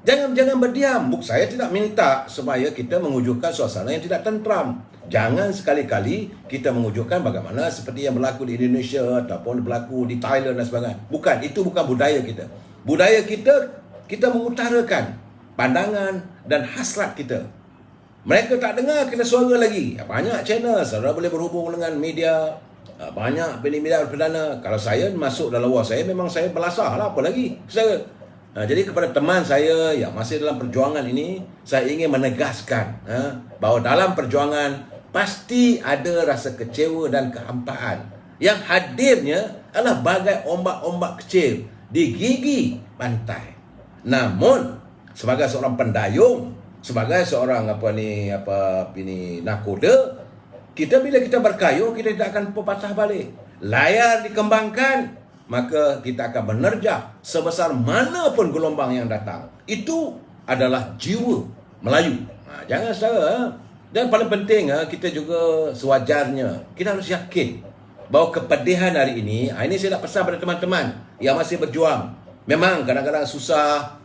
Jangan berdiam. Saya tidak minta supaya kita mewujudkan suasana yang tidak tentram. Jangan sekali-kali kita mewujudkan bagaimana seperti yang berlaku di Indonesia ataupun berlaku di Thailand dan sebagainya. Bukan, itu bukan budaya kita. Budaya kita mengutarakan pandangan dan hasrat kita. Mereka tak dengar kita suara lagi. Banyak channel, saudara boleh berhubung dengan media. Banyak media perdana. Kalau saya masuk dalam luar saya, memang saya belasah lah, apa lagi. Jadi kepada teman saya yang masih dalam perjuangan ini, saya ingin menegaskan bahawa dalam perjuangan pasti ada rasa kecewa dan kehampaan. Yang hadirnya adalah bagai ombak-ombak kecil di gigi pantai. Namun sebagai seorang pendayung, sebagai seorang nakoda, bila kita berkayuh, kita tidak akan patah balik. Layar dikembangkan, maka kita akan menerjah sebesar mana pun gelombang yang datang. Itu adalah jiwa Melayu. Jangan salah. Dan paling penting, kita juga sewajarnya, kita harus yakin bahawa kepedihan hari ini saya nak pesan pada teman-teman yang masih berjuang. Memang kadang-kadang susah.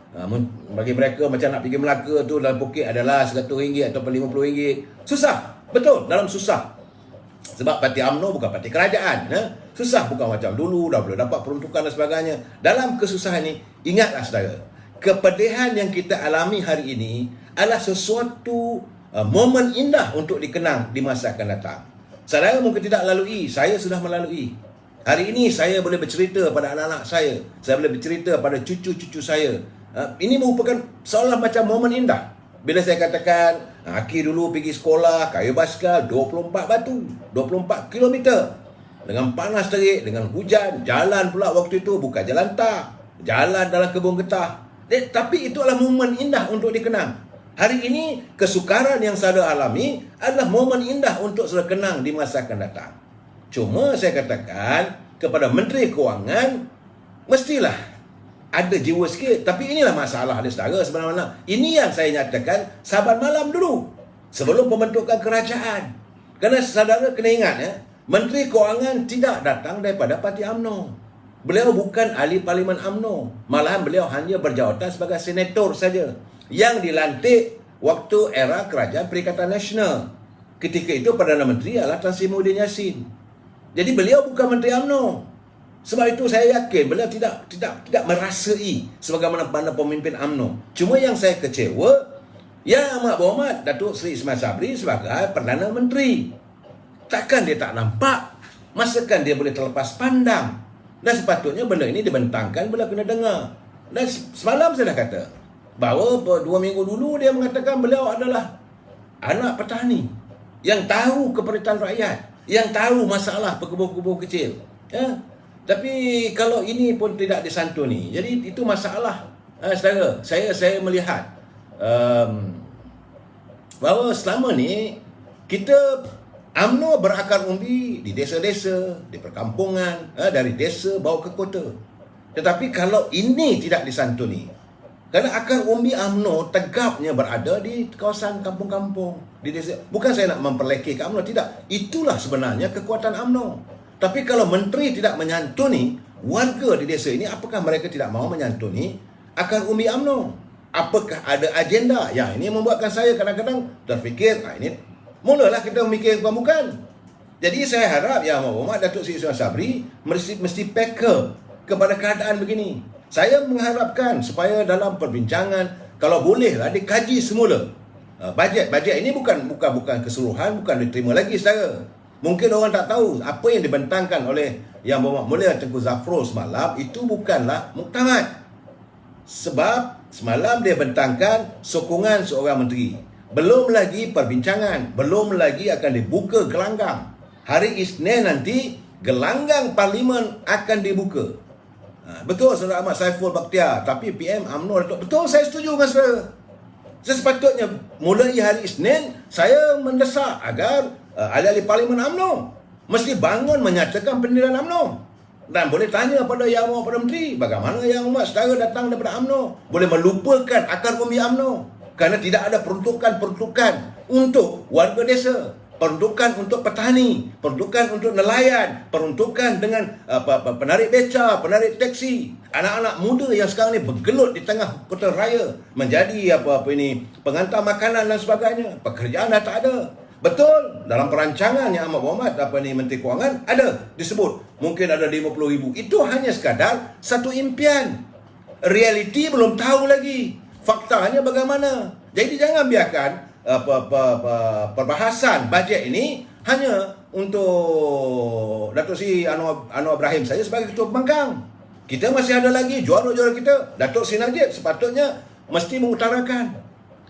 Bagi mereka macam nak pergi Melaka tu dalam Phuket adalah RM100 atau RM50. Susah. Betul, dalam susah. Sebab parti UMNO bukan parti kerajaan. Susah, bukan macam dulu dah boleh dapat peruntukan dan sebagainya. Dalam kesusahan ini, ingatlah saudara, kepedihan yang kita alami hari ini adalah sesuatu momen indah untuk dikenang di masa akan datang. Saudara mungkin tidak lalui, saya sudah melalui. Hari ini saya boleh bercerita pada anak-anak saya boleh bercerita pada cucu-cucu saya. Ini merupakan seolah macam momen indah. Bila saya katakan, Aki dulu pergi sekolah, kayu basikal, 24 batu, 24 kilometer. Dengan panas terik, dengan hujan, jalan pula waktu itu bukan jalan tak, jalan dalam kebun getah. Tapi itu adalah momen indah untuk dikenang. Hari ini, kesukaran yang saya alami adalah momen indah untuk saya kenang di masa akan datang. Cuma saya katakan kepada Menteri Kewangan, mestilah ada jiwa sikit. Tapi inilah masalah dia saudara sebenarnya. Ini yang saya nyatakan saban malam dulu, sebelum pembentukan kerajaan. Kerana saudara kena ingat, Menteri Kewangan tidak datang daripada parti UMNO. Beliau bukan ahli parlimen UMNO. Malahan beliau hanya berjawatan sebagai senator saja, yang dilantik waktu era Kerajaan Perikatan Nasional. Ketika itu Perdana Menteri adalah Tan Sri Muhyiddin Yassin. Jadi beliau bukan Menteri UMNO. Sebab itu saya yakin beliau tidak merasai sebagaimana pemimpin UMNO. Cuma yang saya kecewa, Yang Amat Berhormat Datuk Seri Ismail Sabri sebagai Perdana Menteri. Takkan dia tak nampak? Masakan dia boleh terlepas pandang? Dan sepatutnya benda ini dibentangkan, beliau kena dengar. Dan semalam saya dah kata bahawa 2 minggu dulu dia mengatakan beliau adalah anak petani yang tahu keperitan rakyat, yang tahu masalah pekebun-kebun kecil. Tapi kalau ini pun tidak disantuni, jadi itu masalah. Saudara, saya melihat bahawa selama ni kita UMNO berakar umbi di desa-desa, di perkampungan, dari desa bawa ke kota. Tetapi kalau ini tidak disantuni, kerana akar umbi UMNO tegapnya berada di kawasan kampung-kampung, di desa. Bukan saya nak memperlekehkan UMNO, tidak. Itulah sebenarnya kekuatan UMNO. Tapi kalau menteri tidak menyantuni warga di desa ini, apakah mereka tidak mahu menyantuni akar umbi UMNO? Apakah ada agenda? Yang ini membuatkan saya kadang-kadang terfikir, ini mulalah kita memikir bukan. Jadi saya harap Yang Berhormat Datuk Seri Ismail Sabri mesti peka kepada keadaan begini. Saya mengharapkan supaya dalam perbincangan, kalau bolehlah dikaji semula. Bajet ini bukan keseluruhan, bukan diterima lagi saudara. Mungkin orang tak tahu apa yang dibentangkan oleh Yang Berhormat Mulia Tengku Zafrul semalam itu bukanlah muktamad. Sebab semalam dia bentangkan sokongan seorang menteri. Belum lagi perbincangan, belum lagi akan dibuka gelanggang. Hari Isnin nanti gelanggang Parlimen akan dibuka. Betul Saudara Ahmad Saiful Bakhtiar, tapi PM UMNO betul, saya setuju dengan saudara. Saya sepatutnya mulai hari Isnin saya mendesak agar ahli-ahli Parlimen UMNO mesti bangun menyatakan pendirian UMNO. Dan boleh tanya pada Yang Berhormat Perdana Menteri, bagaimana Yang Berhormat saudara datang daripada UMNO boleh melupakan akar umbi UMNO kerana tidak ada peruntukan untuk warga desa, peruntukan untuk petani, peruntukan untuk nelayan, peruntukan dengan penarik beca, penarik teksi, anak-anak muda yang sekarang ni bergelut di tengah kota raya menjadi pengantar makanan dan sebagainya. Pekerjaan dah tak ada. Betul, dalam perancangan Yang Amat Berhormat Menteri Kewangan ada disebut mungkin ada 50,000. Itu hanya sekadar satu impian. Realiti belum tahu lagi faktanya bagaimana. Jadi jangan biarkan perbahasan bajet ini hanya untuk Datuk Seri Anwar Ibrahim saja sebagai Ketua Pembangkang. Kita masih ada lagi juara-juara kita. Datuk Seri Najib sepatutnya mesti mengutarakan.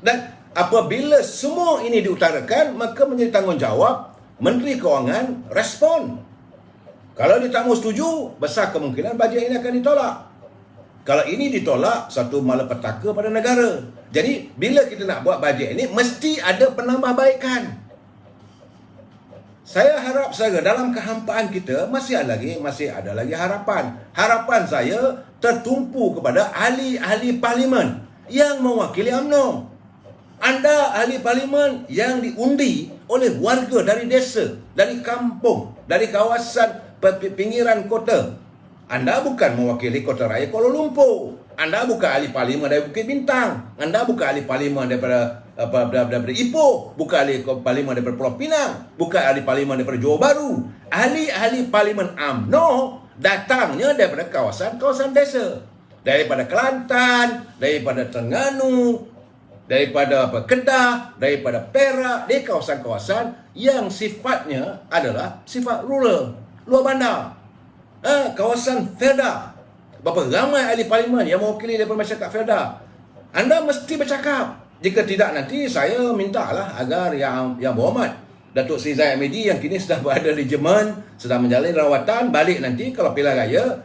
Dan apabila semua ini diutarakan, maka menjadi tanggungjawab Menteri Kewangan respon. Kalau dia tak mau setuju, besar kemungkinan bajet ini akan ditolak. Kalau ini ditolak, satu malapetaka pada negara. Jadi, bila kita nak buat bajet ini, mesti ada penambahbaikan. Saya harap saja dalam kehampaan kita masih ada lagi harapan. Harapan saya tertumpu kepada ahli-ahli Parlimen yang mewakili UMNO. Anda ahli Parlimen yang diundi oleh warga dari desa, dari kampung, dari kawasan pinggiran kota. Anda bukan mewakili Kota Raya Kuala Lumpur. Anda bukan ahli Parlimen dari Bukit Bintang. Anda bukan ahli Parlimen daripada Ipoh. Bukan ahli Parlimen daripada Pulau Pinang. Bukan ahli Parlimen daripada Johor Bahru. Ahli-ahli Parlimen UMNO datangnya daripada kawasan-kawasan desa. Daripada Kelantan, daripada Terengganu, daripada Kedah, daripada Perak, di kawasan-kawasan yang sifatnya adalah sifat rural, luar bandar. Kawasan Felda. Berapa ramai ahli Parlimen yang mewakili daripada masyarakat Felda. Anda mesti bercakap. Jika tidak, nanti saya mintalah agar Yang Berhormat Datuk Seri Zahid Hamidi yang kini sedang berada di Jerman, sedang menjalani rawatan, balik nanti kalau pilihan raya,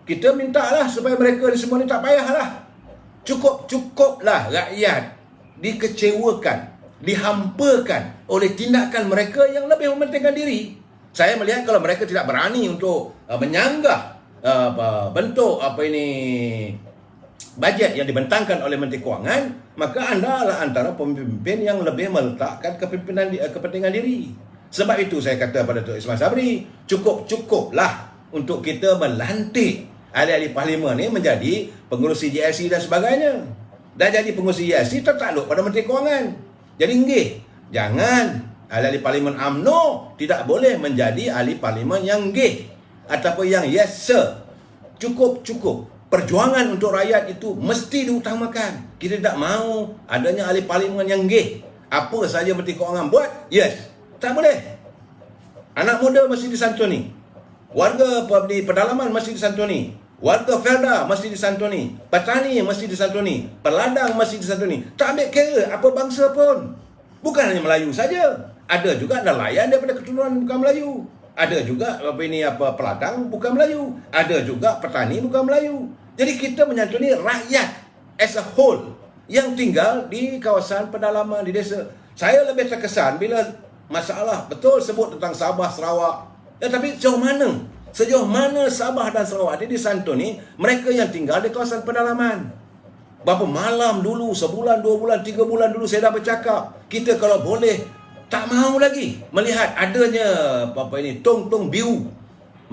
kita mintalah supaya mereka di semua ni tak payahlah. Cukuplah rakyat dikecewakan, dihampakan oleh tindakan mereka yang lebih mementingkan diri. Saya melihat kalau mereka tidak berani untuk menyanggah bentuk bajet yang dibentangkan oleh Menteri Kewangan, maka anda adalah antara pemimpin yang lebih meletakkan kepentingan diri. Sebab itu saya kata pada Datuk Ismail Sabri, cukuplah untuk kita melantik ahli-ahli Parlimen ini menjadi pengurusi JLC dan sebagainya. Dan jadi pengurusi JLC tertakluk pada Menteri Kewangan. Jadi jangan ahli Parlimen UMNO tidak boleh menjadi ahli Parlimen yang ataupun yang yes sir. Cukup. Perjuangan untuk rakyat itu mesti diutamakan. Kita tidak mahu adanya ahli Parlimen yang apa saja Menteri Kewangan buat, yes. Tak boleh. Anak muda mesti disantuni. Warga di pedalaman mesti disantuni. Warga Felda mesti disantuni. Petani mesti disantuni. Peladang mesti disantuni. Tak ambil kira apa bangsa pun. Bukan hanya Melayu saja. Ada juga nelayan daripada keturunan bukan Melayu. Ada juga peladang bukan Melayu. Ada juga petani bukan Melayu. Jadi kita menyantuni rakyat as a whole yang tinggal di kawasan pedalaman, di desa. Saya lebih terkesan bila masalah betul sebut tentang Sabah, Sarawak. Tapi sejauh mana Sabah dan Sarawak ini disantuni mereka yang tinggal di kawasan pedalaman. Berapa malam dulu, sebulan, 2 bulan, 3 bulan dulu saya dah bercakap, kita kalau boleh tak mahu lagi melihat adanya tong-tong biru.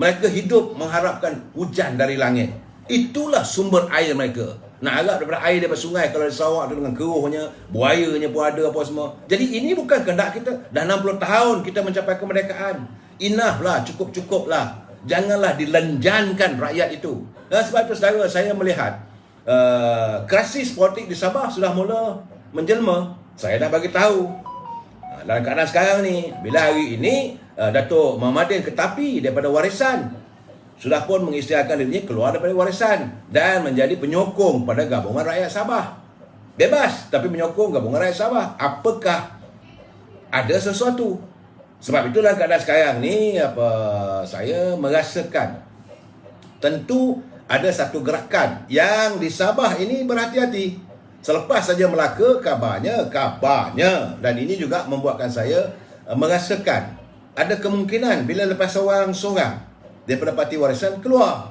Mereka hidup mengharapkan hujan dari langit. Itulah sumber air mereka. Nak harap daripada air daripada sungai, kalau di Sarawak tu dengan keruhnya, buayanya pun ada apa semua. Jadi ini bukan kehendak kita. Dah 60 tahun kita mencapai kemerdekaan. Enough lah, cukup-cukup lah. Janganlah dilenjankan rakyat itu. Sebab itu saudara, saya melihat krisis politik di Sabah sudah mula menjelma. Saya dah bagi tahu. Dalam keadaan sekarang ni, bila hari ini Datuk Muhammadin Ketapi daripada Warisan sudah pun mengisytiharkan dirinya keluar daripada Warisan dan menjadi penyokong pada Gabungan Rakyat Sabah. Bebas, tapi menyokong Gabungan Rakyat Sabah. Apakah ada sesuatu? Sebab itulah keadaan sekarang ni saya merasakan tentu ada satu gerakan yang di Sabah ini berhati-hati. Selepas saja Melaka, kabarnya dan ini juga membuatkan saya merasakan ada kemungkinan bila lepas seorang-seorang daripada Parti Warisan keluar.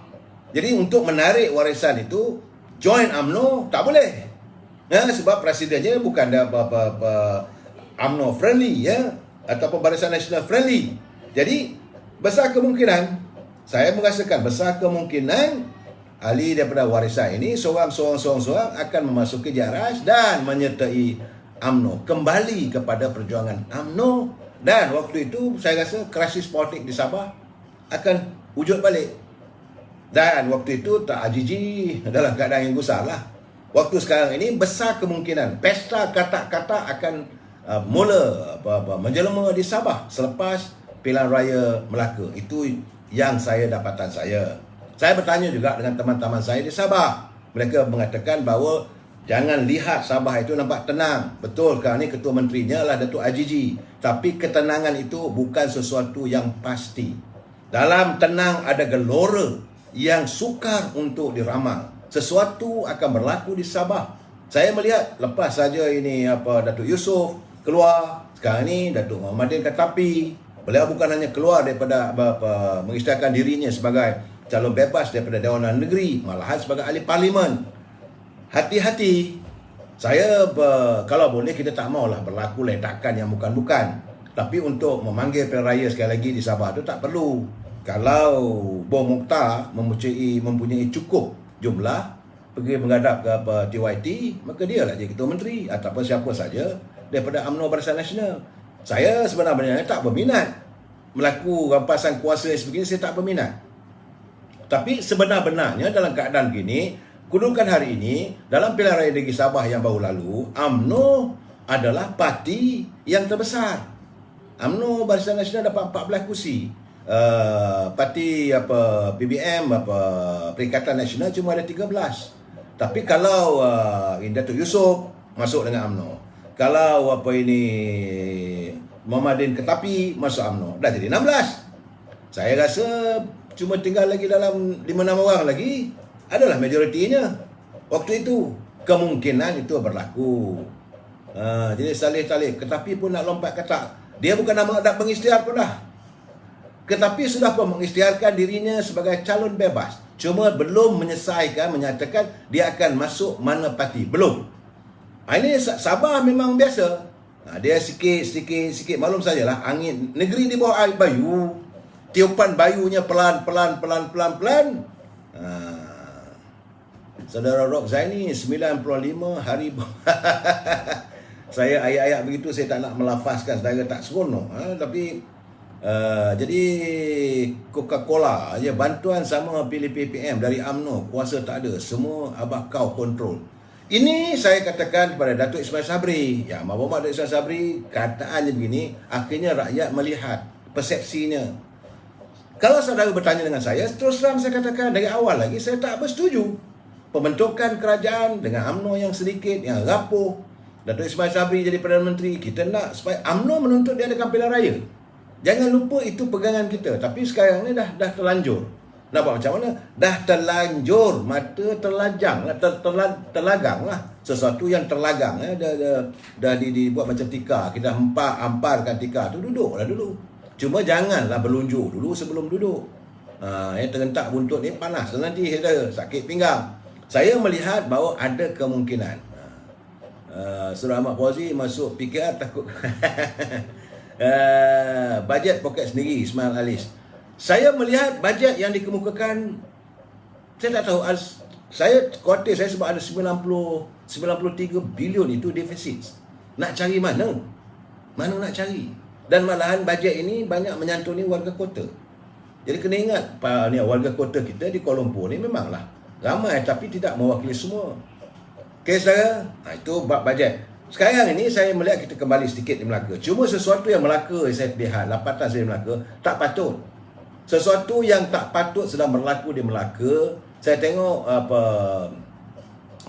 Jadi untuk menarik Warisan itu join UMNO tak boleh. Sebab presidennya bukan ada apa-apa UMNO friendly ataupun Barisan Nasional friendly. Jadi besar kemungkinan, saya merasakan besar kemungkinan ahli daripada Warisan ini seorang akan memasuki JRS dan menyertai UMNO, kembali kepada perjuangan UMNO, dan waktu itu saya rasa krisis politik di Sabah akan wujud balik. Dan waktu itu tak ajiji dalam keadaan yang gusar lah. Waktu sekarang ini besar kemungkinan pesta kata-kata akan mula menjelma di Sabah selepas pilihan raya Melaka. Itu yang dapatan saya. Saya bertanya juga dengan teman-teman saya di Sabah. Mereka mengatakan bahawa jangan lihat Sabah itu nampak tenang. Betul, kerana ni ketua menterinya lah Datuk Ajiji. Tapi ketenangan itu bukan sesuatu yang pasti. Dalam tenang ada gelora yang sukar untuk diramal. Sesuatu akan berlaku di Sabah. Saya melihat lepas saja ini Datuk Yusof keluar, sekarang ni Datuk Muhammadin Ketapi. Beliau bukan hanya keluar daripada mengisytiharkan dirinya sebagai calon bebas daripada Dewan Negeri, malahan sebagai ahli parlimen. Hati-hati. Saya kalau boleh kita tak maulah berlaku ledakan yang bukan-bukan. Tapi untuk memanggil pilihan raya sekali lagi di Sabah tu tak perlu. Kalau Bom Mokhtar mempunyai cukup jumlah pergi menghadap ke TYT, maka dia lah jadi ketua menteri ataupun siapa saja daripada UMNO Barisan Nasional. Saya sebenarnya tak berminat melakukan rampasan kuasa sebegini, saya tak berminat. Tapi sebenar-benarnya dalam keadaan begini, kedudukan hari ini dalam pilihan raya negeri Sabah yang baru lalu, UMNO adalah parti yang terbesar. UMNO Barisan Nasional dapat 14 kursi. Parti PBM Perikatan Nasional cuma ada 13. Tapi kalau Datuk Yusof masuk dengan UMNO, kalau Muhammadin Ketapi masuk UMNO, dah jadi 16. Saya rasa cuma tinggal lagi dalam 5-6 orang lagi adalah majoritinya. Waktu itu kemungkinan itu berlaku. Jadi salih-talih. Ketapi pun nak lompat kata, dia bukan nak mengisytihar pun dah. Tetapi sudah pun mengisytiharkan dirinya sebagai calon bebas. Cuma belum menyatakan dia akan masuk mana parti. Belum. Ini Sabah memang biasa. Dia sikit maklum sajalah. Angin negeri di bawah air bayu. Tiupan bayunya pelan. Saudara Rock Zaini 95 hari saya ayat-ayat begitu saya tak nak melafazkan, saudara tak seronok. Tapi jadi Coca-Cola aja bantuan sama pilih PPM dari UMNO, kuasa tak ada, semua abah kau kontrol. Ini saya katakan kepada Datuk Ismail Sabri. Ya, Muhammad Datuk Ismail Sabri, kataannya begini, akhirnya rakyat melihat persepsinya. Kalau saudara bertanya dengan saya, terus terang saya katakan dari awal lagi saya tak bersetuju pembentukan kerajaan dengan UMNO yang sedikit, yang rapuh. Datuk Ismail Sabri jadi Perdana Menteri, kita nak supaya UMNO menuntut dia adakan pilihan raya. Jangan lupa itu pegangan kita. Tapi sekarang ni dah terlanjur. Nampak macam mana? Dah terlanjur. Mata terlajang lah. Terlagang lah. Sesuatu yang terlagang. Dah dibuat macam tika. Kita amparkan tika tu. Duduklah dulu. Cuma janganlah berlunjur dulu sebelum duduk. Yang terentak buntut ni panas. Nanti sakit pinggang. Saya melihat bahawa ada kemungkinan. Surah Ahmad Fauzi masuk PKR takut. Bajet poket sendiri Ismail Alis. Saya melihat bajet yang dikemukakan, saya tak tahu Saya khawatir saya sebab ada 93 bilion itu defisit. Nak cari mana? Mana nak cari? Dan malahan bajet ini banyak menyantuni warga kota. Jadi kena ingat, warga kota kita di Kuala Lumpur ni memanglah ramai tapi tidak mewakili semua. Okey saudara, itu bab bajet. Sekarang ini saya melihat kita kembali sedikit di Melaka. Cuma sesuatu yang Melaka saya lihat, lapatan saya di Melaka, tak patut. Sesuatu yang tak patut sedang berlaku di Melaka. Saya tengok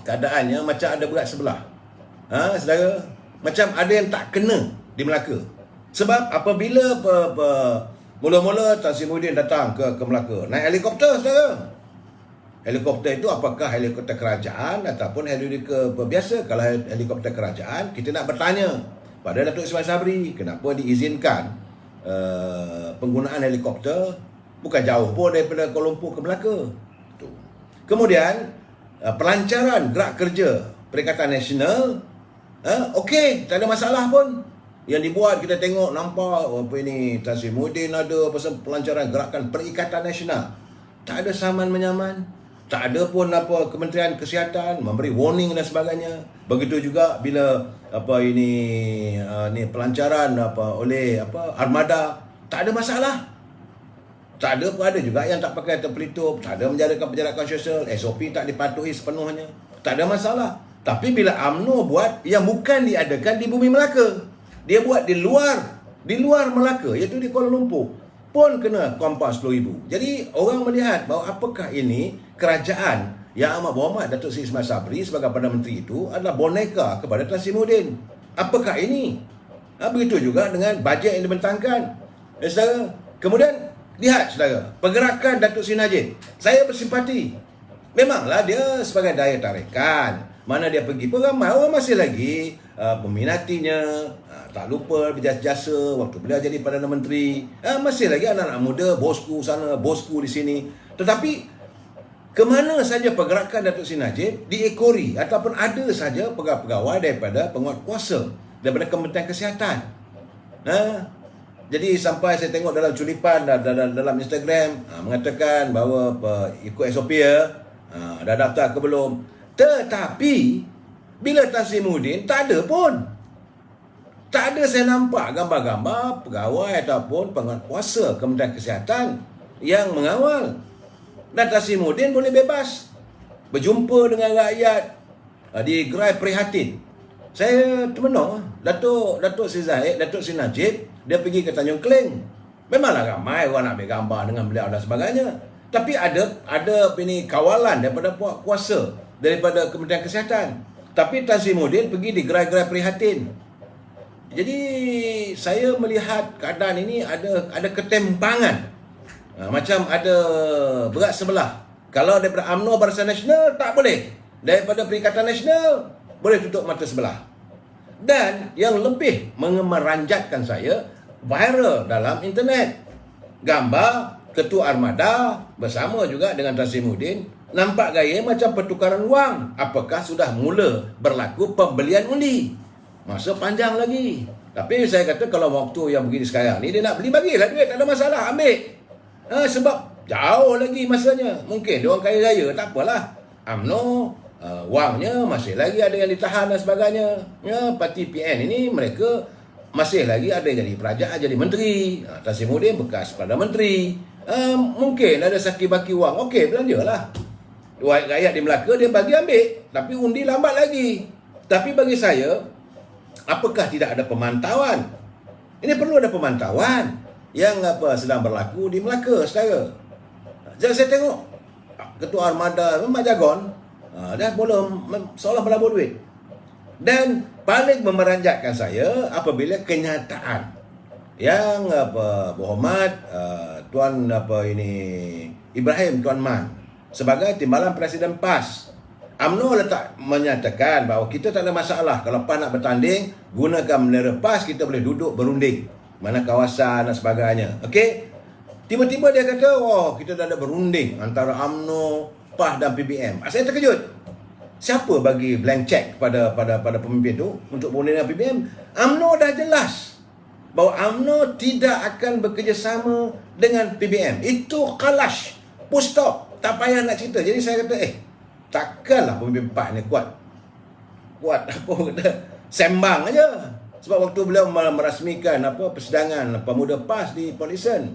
keadaannya macam ada berat sebelah. Saudara, macam ada yang tak kena di Melaka. Sebab apabila mula-mula Tan Sri Muhyiddin datang ke Melaka, naik helikopter, saudara. Helikopter itu apakah helikopter kerajaan ataupun helikopter biasa? Kalau helikopter kerajaan, kita nak bertanya pada Datuk Ismail Sabri, kenapa diizinkan penggunaan helikopter bukan jauh pun daripada Kuala Lumpur ke Melaka. Kemudian pelancaran gerak kerja Perikatan Nasional, okey, tak ada masalah pun. Yang dibuat kita tengok nampak Tan Sri Muhyiddin ada pasal pelancaran gerakan Perikatan Nasional. Tak ada saman menyaman. Tak ada pun Kementerian Kesihatan memberi warning dan sebagainya. Begitu juga bila pelancaran oleh armada, tak ada masalah. Tak ada pun, ada juga yang tak pakai terpelitup, tak ada menjadikan penjarakan sosial, SOP tak dipatuhi sepenuhnya. Tak ada masalah. Tapi bila UMNO buat yang bukan diadakan di bumi Melaka, dia buat di luar Melaka, iaitu di Kuala Lumpur, pun kena kompas 10,000. Jadi orang melihat bahawa apakah ini kerajaan yang amat berhormat Datuk Seri Ismail Sabri sebagai Perdana Menteri itu adalah boneka kepada Tan Sri Muhyiddin. Apakah ini? Begitu juga dengan bajet yang dibentangkan. Saudara, kemudian lihat saudara, pergerakan Datuk Seri Najib. Saya bersimpati. Memanglah dia sebagai daya tarikan. Mana dia pergi pun ramai orang masih lagi meminatinya. Tak lupa berjasa-jasa waktu beliau jadi Perdana Menteri. Masih lagi anak-anak muda, bosku sana, bosku di sini. Tetapi ke mana saja pergerakan Datuk Seri Najib diekori ataupun ada saja pegawai-pegawai daripada penguat kuasa, daripada Kementerian Kesihatan. Jadi sampai saya tengok dalam culipan dalam Instagram mengatakan bahawa ikut SOP dah daftar ke belum. Tetapi bila Tan Sri Muhyiddin tak ada pun. Tak ada saya nampak gambar-gambar pegawai ataupun penguatkuasa Kementerian Kesihatan yang mengawal. Dan Tan Sri Muhyiddin boleh bebas berjumpa dengan rakyat di gerai prihatin. Saya termenung Datuk Seri Zahid, Datuk Seri Najib, dia pergi ke Tanjung Kling. Memanglah ramai orang nak ambil gambar dengan beliau dan sebagainya. Tapi ada kawalan daripada puak kuasa daripada Kementerian Kesihatan. Tapi Tan Sri Muhyiddin pergi di gerai-gerai prihatin. Jadi saya melihat keadaan ini ada ketimpangan. Macam ada berat sebelah. Kalau daripada UMNO Barisan Nasional tak boleh. Daripada Perikatan Nasional boleh tutup mata sebelah. Dan yang lebih meranjatkan saya, viral dalam internet. Gambar Ketua Armada bersama juga dengan Tan Sri Muhyiddin nampak gaya macam pertukaran wang. Apakah sudah mula berlaku pembelian undi? Masa panjang lagi. Tapi saya kata kalau waktu yang begini sekarang ni, dia nak beli, bagilah duit, tak ada masalah, ambil. Sebab jauh lagi masanya. Mungkin dia orang kaya raya, tak apalah. UMNO, wangnya masih lagi ada yang ditahan dan sebagainya. Parti PN ini mereka masih lagi ada yang jadi kerajaan, jadi menteri. Tan Sri Muhyiddin bekas Perdana Menteri. Mungkin ada saki-baki wang. Okey, belanjalah. Rakyat di Melaka dia bagi ambil. Tapi undi lambat lagi. Tapi bagi saya, apakah tidak ada pemantauan? Ini perlu ada pemantauan yang sedang berlaku di Melaka, saudara. Jadi saya tengok Ketua Armada memang jagon. Dah boleh seolah melabur duit. Dan paling memeranjatkan saya apabila kenyataan yang berhormat Tuan Ibrahim Tuan Man sebagai Timbalan Presiden PAS, UMNO menyatakan bahawa kita tak ada masalah kalau PAS nak bertanding, gunakan bendera PAS, kita boleh duduk berunding mana kawasan dan sebagainya. Okey. Tiba-tiba dia kata, kita dah ada berunding antara UMNO, PAS dan PBM. Saya terkejut. Siapa bagi blank check pada pemimpin tu untuk berunding dengan PBM? UMNO dah jelas bahawa UMNO tidak akan bekerjasama dengan PBM. Itu kalash. Full stop. Tak payah nak cerita. Jadi saya kata, takkanlah pemimpin PAS ni kuat apa kata sembang aja. Sebab waktu beliau merasmikan persidangan pemuda PAS di Port Dickson,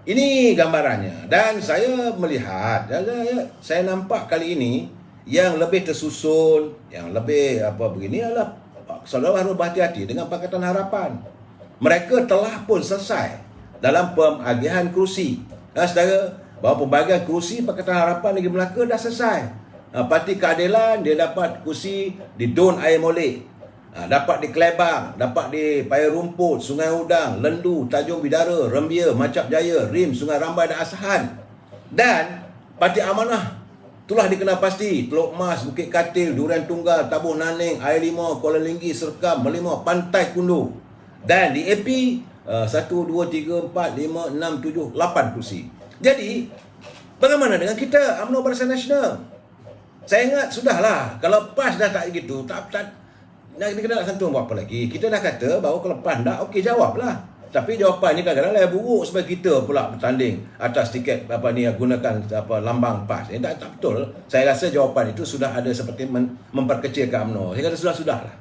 ini gambarannya. Dan saya melihat, saya nampak kali ini yang lebih tersusun, yang lebih begini adalah saudara harus berhati-hati dengan Pakatan Harapan. Mereka telah pun selesai dalam pembagian kerusi. Saudara, bahawa pembagian kerusi Pakatan Harapan Negeri Melaka dah selesai. Parti Keadilan dia dapat kerusi di Dun Air Molek, dapat di Kelebang, dapat di Paya Rumput, Sungai Udang, Lendu, Tanjung Bidara, Rembia, Macap Jaya, Rim, Sungai Rambai dan Asahan. Dan Parti Amanah itulah dikenal pasti Teluk Mas, Bukit Katil, Durian Tunggal, Tabuh Naning, Air Limau, Kuala Linggi, Serkam, Merlimau, Pantai Kundu. Dan di AP 1, 2, 3, 4, 5, 6, 7, 8 kursi. Jadi bagaimana dengan kita UMNO Barisan Nasional? Saya ingat sudahlah, kalau PAS dah tak gitu, tak kita nak sentuh buat apa lagi. Kita dah kata bahawa kalau PAS tak, okey, jawablah. Tapi jawapan ni kadang-kadang buruk sebab kita pula bertanding atas tiket gunakan lambang PAS. Tak betul. Saya rasa jawapan itu sudah ada seperti memperkecilkan UMNO. Saya kata sudahlah.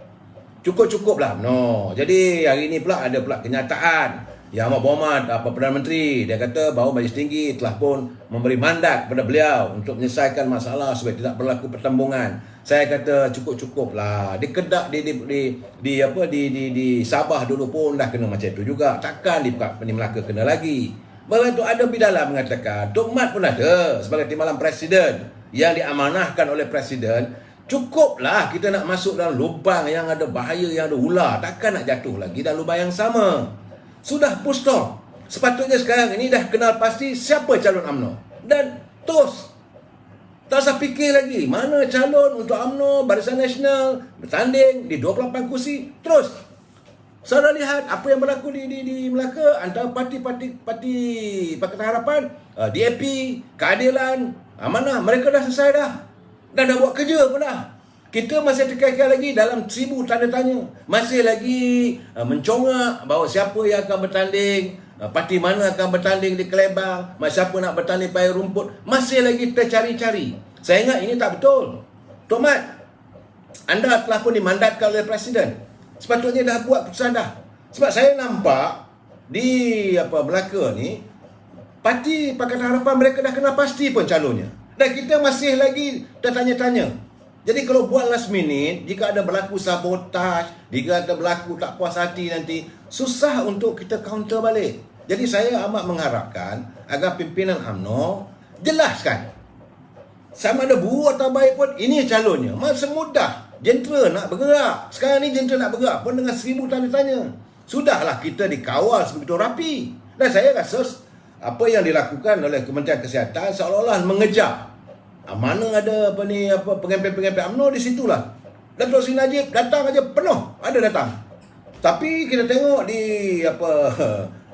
Cukup-cukuplah UMNO. Jadi hari ini pula ada kenyataan. Yang Ahmad Berhormat Perdana Menteri, dia kata bahawa Majlis Tinggi telah pun memberi mandat kepada beliau untuk menyelesaikan masalah supaya tidak berlaku pertembungan. Saya kata cukup-cukuplah. Di Kedah, di Sabah dulu pun dah kena macam itu juga. Takkan di Melaka kena lagi. Bahawa itu ada bidala mengatakan, Tok Mat pun ada sebagai timbalan Presiden yang diamanahkan oleh Presiden. Cukuplah kita nak masuk dalam lubang yang ada bahaya, yang ada ular. Takkan nak jatuh lagi dalam lubang yang sama. Sudah full stop. Sepatutnya sekarang ini dah kenal pasti siapa calon UMNO. Dan terus tak usah fikir lagi mana calon untuk UMNO Barisan Nasional bertanding di 28 kursi. Terus saudara lihat apa yang berlaku di Melaka antara parti Pakatan Harapan, DAP, Keadilan, Amanah. Mereka dah selesai dah. Dah buat kerja pun dah. Kita masih terkekal lagi dalam 1000 tanda tanya. Masih lagi mencongak bahawa siapa yang akan bertanding, parti mana akan bertanding di Kelebang, siapa nak bertanding Paya Rumput. Masih lagi tercari-cari. Saya ingat ini tak betul. Tok Mat, anda telah pun dimandatkan oleh Presiden. Sepatutnya dah buat keputusan dah. Sebab saya nampak di Melaka ni, parti Pakatan Harapan mereka dah kenal pasti pun calonnya. Dan kita masih lagi tertanya-tanya. Jadi kalau buat last minute, jika ada berlaku sabotaj, jika ada berlaku tak puas hati nanti, susah untuk kita counter balik. Jadi saya amat mengharapkan agar pimpinan UMNO jelaskan. Sama ada buruk atau baik pun, ini calonnya. Masa mudah jentera nak bergerak. Sekarang ni jentera nak bergerak pun dengan 1000 tanda tanya. Sudahlah kita dikawal sebegitu rapi. Dan saya rasa apa yang dilakukan oleh Kementerian Kesihatan seolah-olah mengejar. Mana ada pengambil-pengambil UMNO di situlah. Datuk Seri Najib datang aja penuh, ada datang. Tapi kita tengok di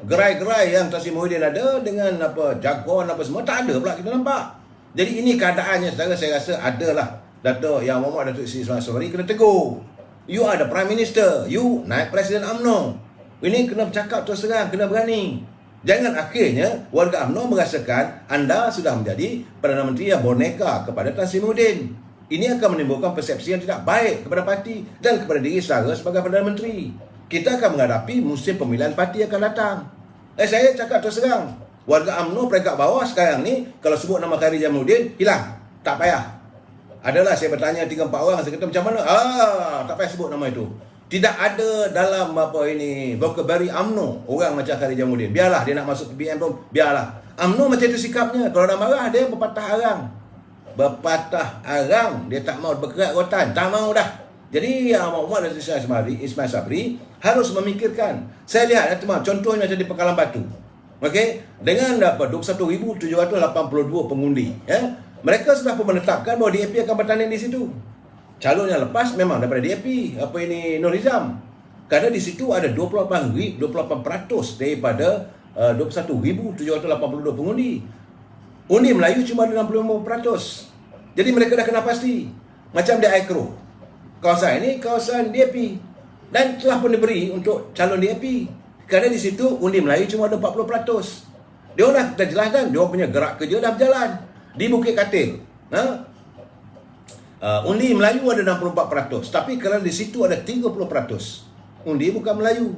gerai-gerai yang Tan Sri Muhyiddin ada dengan jagoan semua tak ada pula kita nampak. Jadi ini keadaannya saudara, saya rasa adalah Datuk Yang Mohd Datuk Seri Ismail Sabri kena tegur. You are the Prime Minister, you naik Presiden UMNO. Ini kena bercakap terus terang, kena berani. Jangan akhirnya warga UMNO merasakan anda sudah menjadi Perdana Menteri yang boneka kepada Tan Sri Muhyiddin. Ini akan menimbulkan persepsi yang tidak baik kepada parti dan kepada diri saudara sebagai Perdana Menteri. Kita akan menghadapi musim pemilihan parti yang akan datang. Saya cakap terus terang, warga UMNO peringkat bawah sekarang ni, kalau sebut nama Khairi Jamaluddin, hilang. Tak payah. Adalah saya bertanya 3-4 orang, saya kata macam mana? Tak payah sebut nama itu. Tidak ada dalam vocabulary UMNO orang macam Khairi Jamaluddin. Biarlah dia nak masuk PBM pun, biarlah. UMNO macam itu sikapnya. Kalau dah marah, dia berpatah arang. Dia tak mau bergerak rotan. Tak mau dah. Jadi Muhammad Ismail Sabri harus memikirkan. Saya lihat contohnya macam di Pekalan Batu. Okey, dengan 21,782 pengundi, mereka sudah pun menetapkan bahawa DAP akan bertanding di situ. Calon yang lepas memang daripada DAP, Nur Hizam. Kerana di situ ada 28% daripada 21,782 pengundi. Undi Melayu cuma ada 65%. Jadi mereka dah kena pasti. Macam di Aikro. Kawasan ini kawasan DAP. Dan telah pun diberi untuk calon DAP. Kerana di situ undi Melayu cuma ada 40%. Dia dah jelaskan, dia punya gerak kerja dah berjalan. Di Bukit Katil. Undi Melayu ada 64%, tapi kerana di situ ada 30% undi bukan Melayu.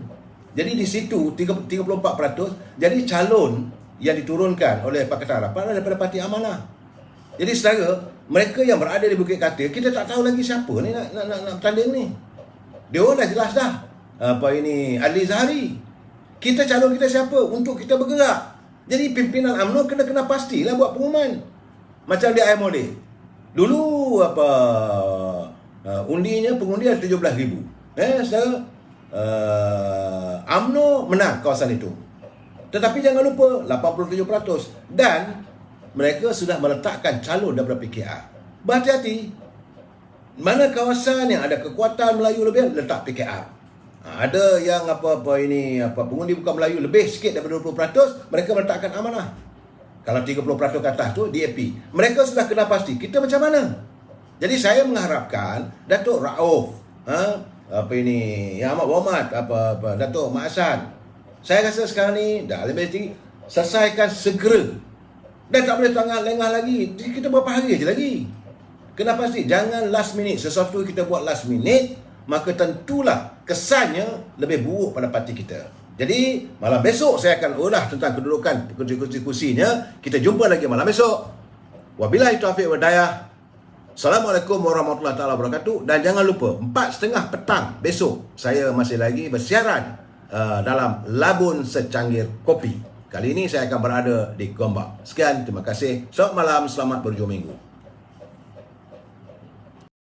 Jadi di situ 34%, jadi calon yang diturunkan oleh Pakatan Harapan daripada Parti Amanah. Jadi saudara, mereka yang berada di Bukit Katil, kita tak tahu lagi siapa ni nak bertanding ni. Dia orang dah jelas dah. Adli Zahari. Kita calon kita siapa untuk kita bergerak. Jadi pimpinan UMNO kena pastilah buat pengumuman. Macam di IMOD. Dulu undinya pengundi ada 17,000. Saudara, UMNO menang kawasan itu. Tetapi jangan lupa 87%, dan mereka sudah meletakkan calon daripada PKR. Berhati-hati. Mana kawasan yang ada kekuatan Melayu lebih, letak PKR. Ada yang pengundi bukan Melayu lebih sikit daripada 20%, mereka meletakkan Amanah. Kalau 30% ke atas tu DAP. Mereka sudah kena pasti. Kita macam mana? Jadi saya mengharapkan Datuk Rauf, Yang Amat Berhormat, Datuk Mak Hassan, saya rasa sekarang ni dah lebih tinggi, selesaikan segera. Dan tak boleh lengah lagi. Kita berapa hari je lagi. Kena pasti, jangan last minute. Sesuatu kita buat last minute, maka tentulah kesannya lebih buruk pada parti kita. Jadi malam besok saya akan ulas tentang kedudukan kursi-kursinya. Kita jumpa lagi malam besok. Wabillahi taufiq wal hidayah. Assalamualaikum warahmatullahi wabarakatuh. Dan jangan lupa 4:30 petang besok saya masih lagi bersiaran dalam Labun Secangkir Kopi. Kali ini saya akan berada di Gombak. Sekian, terima kasih. Selamat malam, selamat berjumpa minggu.